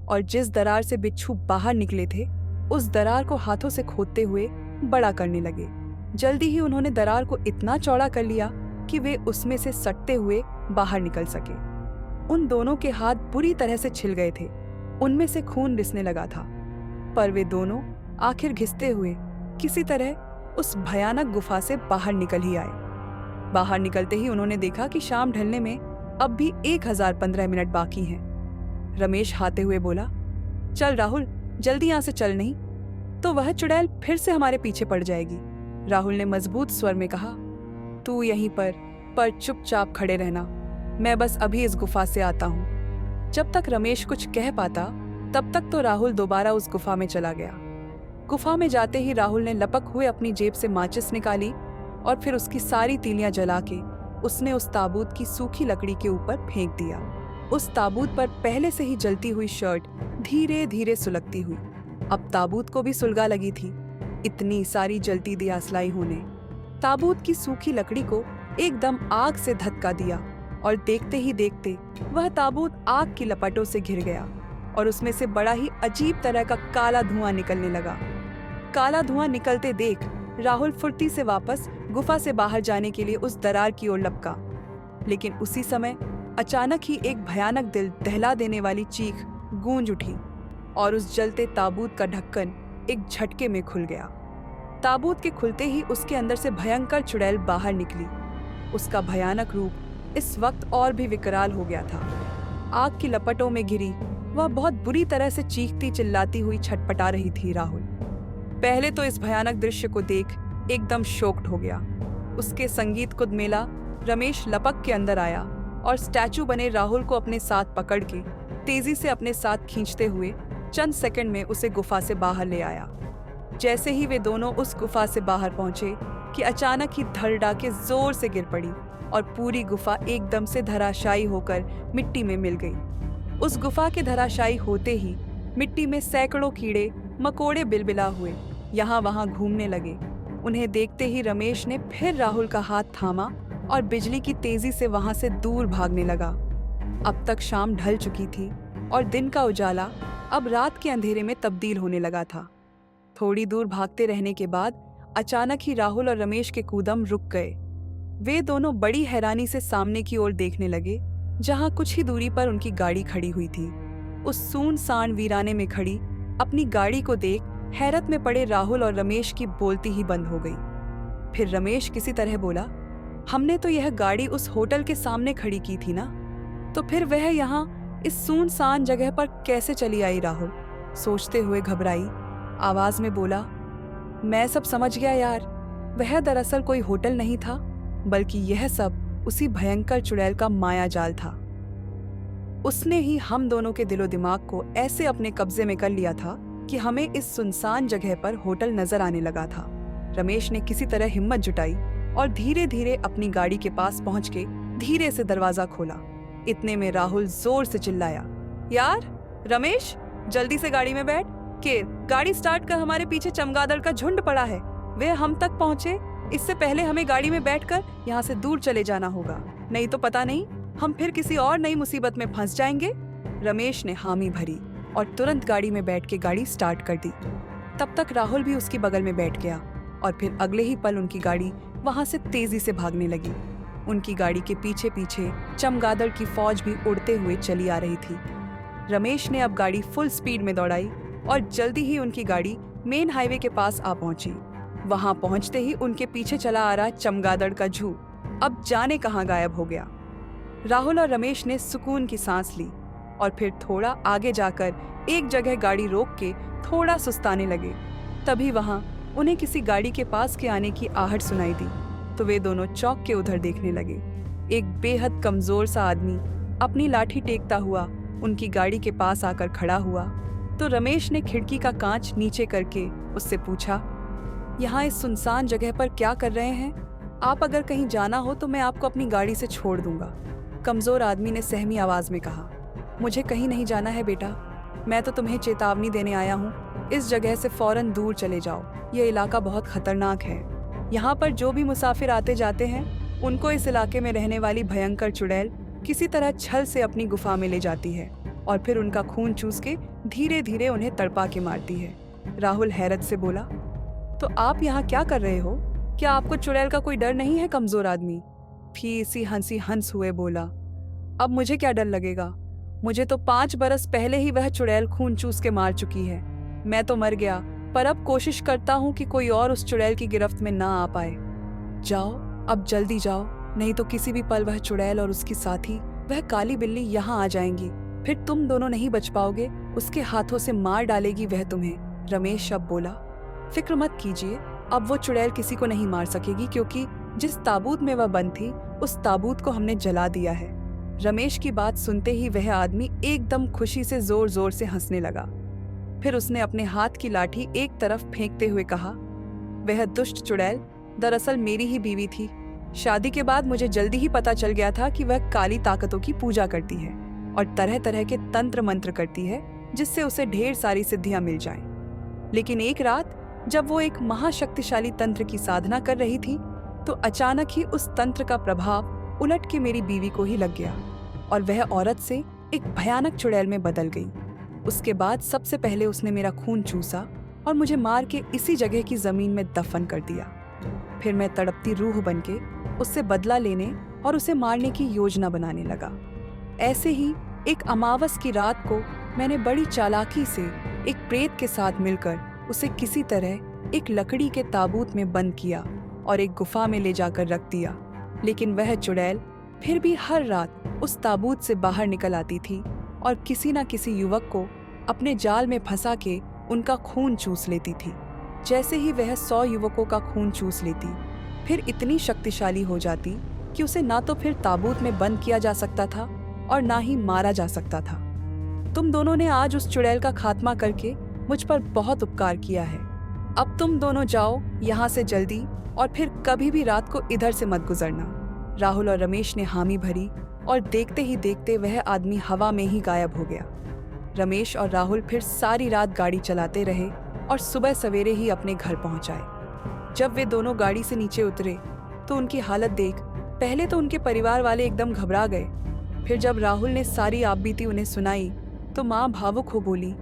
और जिस दरार से बिच्छू बाहर निकले थे उस दरार को हाथों से खोदते हुए बड़ा करने लगे। जल्दी ही उन्होंने दरार को इतना चौड़ा कर लिया कि वे उसमें से सटते हुए बाहर निकल सके। उन दोनों के हाथ बुरी तरह से छिल गए थे, उनमें से खून रिसने लगा था, पर वे दोनों आखिर घिसते हुए किसी तरह उस भयानक गुफा से बाहर निकल ही आए। बाहर निकलते ही उन्होंने देखा कि शाम ढलने में अब भी 1015 मिनट बाकी हैं। रमेश हाते हुए बोला, चल राहुल, जल्दी यहाँ से चल, नहीं तो वह चुड़ैल फिर से हमारे पीछे पड़ जाएगी। राहुल ने मजबूत स्वर में कहा, तू यहीं पर चुपचाप खड़े रहना, मैं बस अभी इस गुफा से आता हूँ। जब तक रमेश कुछ कह पाता तब तक तो राहुल दोबारा उस गुफा में चला गया। गुफा में जाते ही राहुल ने लपक हुए अपनी जेब से माचिस निकाली और फिर उसकी सारी तीलियां जला के उसने उस ताबूत की सूखी लकड़ी के ऊपर फेंक दिया। उस ताबूत पर पहले से ही जलती हुई शर्ट धीरे धीरे सुलगती हुई अब ताबूत को भी सुलगा लगी थी। इतनी सारी जलती दियासलाई होने ताबूत की सूखी लकड़ी को एकदम आग से धक्का दिया और देखते ही देखते वह ताबूत आग की लपटों से घिर गया और उसमें से बड़ा ही अजीब तरह का काला धुआं निकलने लगा। काला धुआं निकलते देख राहुल फुर्ती से वापस गुफा से बाहर जाने के लिए उस दरार की ओर लपका, लेकिन उसी समय अचानक ही एक भयानक दिल दहला देने वाली चीख गूंज उठी और उस जलते ताबूत का ढक्कन एक झटके में खुल गया। ताबूत के खुलते ही उसके अंदर से भयंकर चुड़ैल बाहर निकली। उसका भयानक रूप इस वक्त और भी विकराल हो गया था। आग की लपटों में घिरी वह बहुत बुरी तरह से चीखती चिल्लाती हुई छटपटा रही थी। राहुल पहले तो इस भयानक दृश्य को देख एकदम शॉक्ड हो गया। उसके संगीत कुद मेला रमेश लपक के अंदर आया और स्टैचू बने राहुल को अपने साथ पकड़ के तेजी से अपने साथ खींचते हुए चंद सेकंड में उसे गुफा से बाहर ले आया। जैसे ही वे दोनों उस गुफा से बाहर पहुंचे कि अचानक ही धड़ डाके जोर से गिर पड़ी और पूरी गुफा एकदम से धराशायी होकर मिट्टी में मिल गई। उस गुफा के धराशायी होते ही मिट्टी में सैकड़ों कीड़े मकोड़े बिलबिला हुए यहाँ वहाँ घूमने लगे। उन्हें देखते ही रमेश ने फिर राहुल का हाथ थामा और बिजली की तेजी से वहां से दूर भागने लगा। अब तक शाम ढल चुकी थी और दिन का उजाला अब रात के अंधेरे में तब्दील होने लगा था। थोड़ी दूर भागते रहने के बाद अचानक ही राहुल और रमेश के कूदम रुक गए। वे दोनों बड़ी हैरानी से सामने की ओर देखने लगे, जहां कुछ ही दूरी पर उनकी गाड़ी खड़ी हुई थी। उस सूनसान वीराने में खड़ी अपनी गाड़ी को देख हैरत में पड़े राहुल और रमेश की बोलती ही बंद हो गई। फिर रमेश किसी तरह बोला, हमने तो यह गाड़ी उस होटल के सामने खड़ी की थी ना। तो फिर वह यहाँ इस सुनसान जगह पर कैसे चली आई? राहुल सोचते हुए घबराई आवाज में बोला, मैं सब समझ गया यार। वह दरअसल कोई होटल नहीं था, बल्कि यह सब उसी भयंकर चुड़ैल का माया जाल था। उसने ही हम दोनों के दिलो दिमाग को ऐसे अपने कब्जे में कर लिया था कि हमें इस सुनसान जगह पर होटल नजर आने लगा था। रमेश ने किसी तरह हिम्मत जुटाई और धीरे धीरे अपनी गाड़ी के पास पहुंच के धीरे से दरवाजा खोला। इतने में राहुल जोर से चिल्लाया, यार रमेश, जल्दी से गाड़ी में बैठ। केर, गाड़ी स्टार्ट कर, हमारे पीछे चमगादड़ का झुंड पड़ा है। वे हम तक पहुंचे इससे पहले हमें गाड़ी में बैठकर यहाँ से दूर चले जाना होगा, नहीं तो पता नहीं हम फिर किसी और नई मुसीबत में फंस जाएंगे। रमेश ने हामी भरी और तुरंत गाड़ी में बैठ के गाड़ी स्टार्ट कर दी। तब तक राहुल भी उसकी बगल में बैठ गया और फिर अगले ही पल उनकी गाड़ी वहां से तेजी से भागने लगी। उनकी गाड़ी के पीछे पीछे चमगादड़ की फौज भी उड़ते हुए चली आ रही थी। रमेश ने अब गाड़ी फुल स्पीड में दौड़ाई और जल्दी ही उनकी गाड़ी मेन हाईवे के पास आ पहुंची। वहां पहुंचते ही उनके पीछे चला आ रहा चमगादड़ का झूठ अब जाने कहां गायब हो गया। राहुल और रमेश ने सुकून की सांस ली और फिर थोड़ा आगे जाकर एक जगह गाड़ी रोक के थोड़ा सुस्ताने लगे। तभी वहां उन्हें किसी गाड़ी के पास के आने की आहट सुनाई दी, तो वे दोनों चौंक के उधर देखने लगे। एक बेहद कमजोर सा आदमी अपनी लाठी टेकता हुआ उनकी गाड़ी के पास आकर खड़ा हुआ। तो रमेश ने खिड़की का कांच नीचे करके उससे पूछा, यहाँ इस सुनसान जगह पर क्या कर रहे हैं? आप अगर कहीं जाना हो तो मैं आपको अपनी गाड़ी से छोड़ दूंगा। कमजोर आदमी ने सहमी आवाज में कहा, मुझे कहीं नहीं जाना है बेटा, मैं तो तुम्हें चेतावनी देने आया हूँ। इस जगह से फौरन दूर चले जाओ, ये इलाका बहुत खतरनाक है। यहाँ पर जो भी मुसाफिर आते जाते हैं उनको इस इलाके में रहने वाली भयंकर चुड़ैल किसी तरह छल से अपनी गुफा में ले जाती है और फिर उनका खून चूस के धीरे धीरे उन्हें तड़पा के मारती है। राहुल हैरत से बोला, तो आप यहाँ क्या कर रहे हो? क्या आपको चुड़ैल का कोई डर नहीं है? कमजोर आदमी फीसी हंसी हंस हुए बोला, अब मुझे क्या डर लगेगा? मुझे तो 5 बरस पहले ही वह चुड़ैल खून चूस के मार चुकी है। मैं तो मर गया, पर अब कोशिश करता हूँ कि कोई और उस चुड़ैल की गिरफ्त में ना आ पाए। जाओ, अब जल्दी जाओ, नहीं तो किसी भी पल वह चुड़ैल और उसकी साथी वह काली बिल्ली यहाँ आ जाएंगी। फिर तुम दोनों नहीं बच पाओगे, उसके हाथों से मार डालेगी वह तुम्हें। रमेश अब बोला, फिक्र मत कीजिए, अब वो चुड़ैल किसी को नहीं मार सकेगी, क्योंकि जिस ताबूत में वह बंद थी उस ताबूत को हमने जला दिया है। रमेश की बात सुनते ही वह आदमी एकदम खुशी से जोर जोर से हंसने लगा। फिर उसने अपने हाथ की लाठी एक तरफ फेंकते हुए कहा, वह दुष्ट चुड़ैल दरअसल मेरी ही बीवी थी। शादी के बाद मुझे जल्दी ही पता चल गया था कि वह काली ताकतों की पूजा करती है और तरह तरह के तंत्र मंत्र करती है जिससे उसे ढेर सारी सिद्धियां मिल जाएं। लेकिन एक रात जब वो एक महाशक्तिशाली तंत्र की साधना कर रही थी तो अचानक ही उस तंत्र का प्रभाव उलट के मेरी बीवी को ही लग गया और वह औरत से एक भयानक चुड़ैल में बदल गई। उसके बाद सबसे पहले उसने मेरा खून चूसा और मुझे मार के इसी जगह की जमीन में दफन कर दिया। फिर मैं तड़पती रूह बनके उससे बदला लेने और उसे मारने की योजना बनाने लगा। ऐसे ही एक अमावस की रात को मैंने बड़ी चालाकी से एक प्रेत के साथ मिलकर उसे किसी तरह एक लकड़ी के ताबूत में बंद किया और एक गुफा में ले जाकर रख दिया। लेकिन वह चुड़ैल फिर भी हर रात उस ताबूत से बाहर निकल आती थी और किसी न किसी युवक को अपने जाल में फंसा के उनका खून चूस लेती थी। जैसे ही वह 100 युवकों का खून चूस लेती, फिर इतनी शक्तिशाली हो जाती कि उसे ना तो फिर ताबूत में बंद किया जा सकता था और ना ही मारा जा सकता था। तुम दोनों ने आज उस चुड़ैल का खात्मा करके मुझ पर बहुत उपकार किया है। अब तुम दोनों जाओ यहाँ से जल्दी और फिर कभी भी रात को इधर से मत गुजरना। राहुल और रमेश ने हामी भरी और देखते ही देखते वह आदमी हवा में ही गायब हो गया। रमेश और राहुल फिर सारी रात गाड़ी चलाते रहे और सुबह सवेरे ही अपने घर पहुंच आए। जब वे दोनों गाड़ी से नीचे उतरे तो उनकी हालत देख पहले तो उनके परिवार वाले एकदम घबरा गए। फिर जब राहुल ने सारी आपबीती उन्हें सुनाई तो माँ भावुक हो बोली,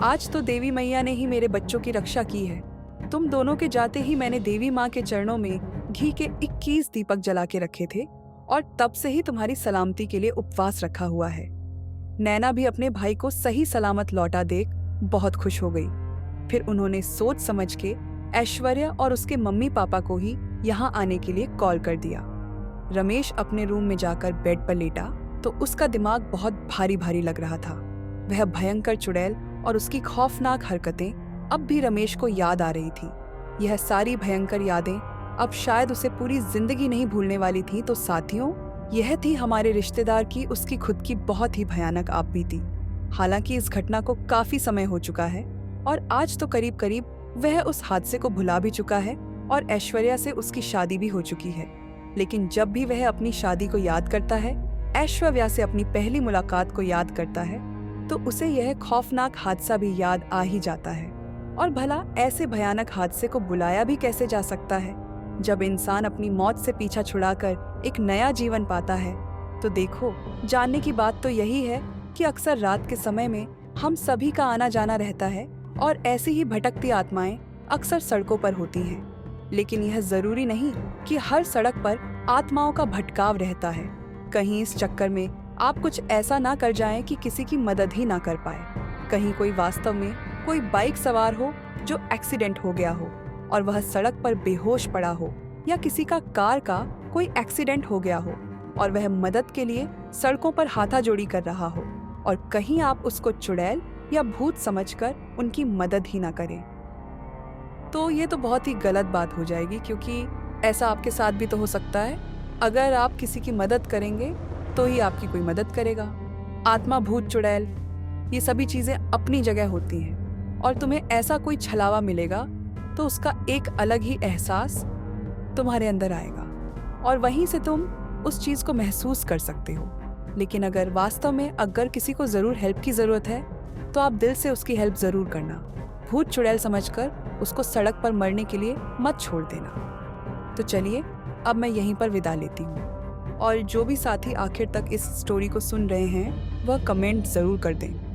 आज तो देवी मैया ने ही मेरे बच्चों की रक्षा की है। तुम दोनों के जाते ही मैंने देवी माँ के चरणों में घी के 21 दीपक जला के रखे थे और तब से ही तुम्हारी सलामती के लिए उपवास रखा हुआ है। नैना भी अपने भाई को सही सलामत लौटा देख बहुत खुश हो गई। फिर उन्होंने सोच समझ के ऐश्वर्या और उसके मम्मी पापा को ही यहाँ आने के लिए कॉल कर दिया। रमेश अपने रूम में जाकर बेड पर लेटा तो उसका दिमाग बहुत भारी भारी लग रहा था। वह भयंकर चुड़ैल और उसकी खौफनाक हरकतें अब भी रमेश को याद आ रही थी। यह सारी भयंकर यादें अब शायद उसे पूरी जिंदगी नहीं भूलने वाली थी। तो साथियों, यह थी हमारे रिश्तेदार की उसकी खुद की बहुत ही भयानक आपबीती। हालांकि इस घटना को काफी समय हो चुका है और आज तो करीब करीब वह उस हादसे को भुला भी चुका है और ऐश्वर्या से उसकी शादी भी हो चुकी है। लेकिन जब भी वह अपनी शादी को याद करता है, ऐश्वर्या से अपनी पहली मुलाकात को याद करता है, तो उसे यह खौफनाक हादसा भी याद आ ही जाता है। और भला ऐसे भयानक हादसे को बुलाया भी कैसे जा सकता है? जब इंसान अपनी मौत से पीछा छुड़ाकर एक नया जीवन पाता है। तो देखो, जानने की बात तो यही है कि अक्सर रात के समय में हम सभी का आना जाना रहता है और ऐसी ही भटकती आत्माएं अक्सर सड़कों पर होती हैं। लेकिन यह जरूरी नहीं कि हर सड़क पर आत्माओं का भटकाव रहता है। कहीं इस चक्कर में आप कुछ ऐसा ना कर जाएं कि किसी की मदद ही ना कर पाए। कहीं कोई वास्तव में कोई बाइक सवार हो जो एक्सीडेंट हो गया हो और वह सड़क पर बेहोश पड़ा हो, या किसी का कार का कोई एक्सीडेंट हो गया हो और वह मदद के लिए सड़कों पर हाथाजोड़ी कर रहा हो, और कहीं आप उसको चुड़ैल या भूत समझकर उनकी मदद ही ना करें। तो ये तो बहुत ही गलत बात हो जाएगी, क्योंकि ऐसा आपके साथ भी तो हो सकता है। अगर आप किसी की मदद करेंगे तो ही आपकी कोई मदद करेगा। आत्मा, भूत, चुड़ैल, ये सभी चीजें अपनी जगह होती हैं और तुम्हें ऐसा कोई छलावा मिलेगा तो उसका एक अलग ही एहसास तुम्हारे अंदर आएगा और वहीं से तुम उस चीज को महसूस कर सकते हो। लेकिन अगर वास्तव में अगर किसी को जरूर हेल्प की जरूरत है तो आप दिल से उसकी हेल्प जरूर करना। भूत चुड़ैल समझकर उसको सड़क पर मरने के लिए मत छोड़ देना। तो चलिए, अब मैं यहीं पर विदा लेती हूँ। और जो भी साथी आखिर तक इस स्टोरी को सुन रहे हैं वह कमेंट जरूर कर दें।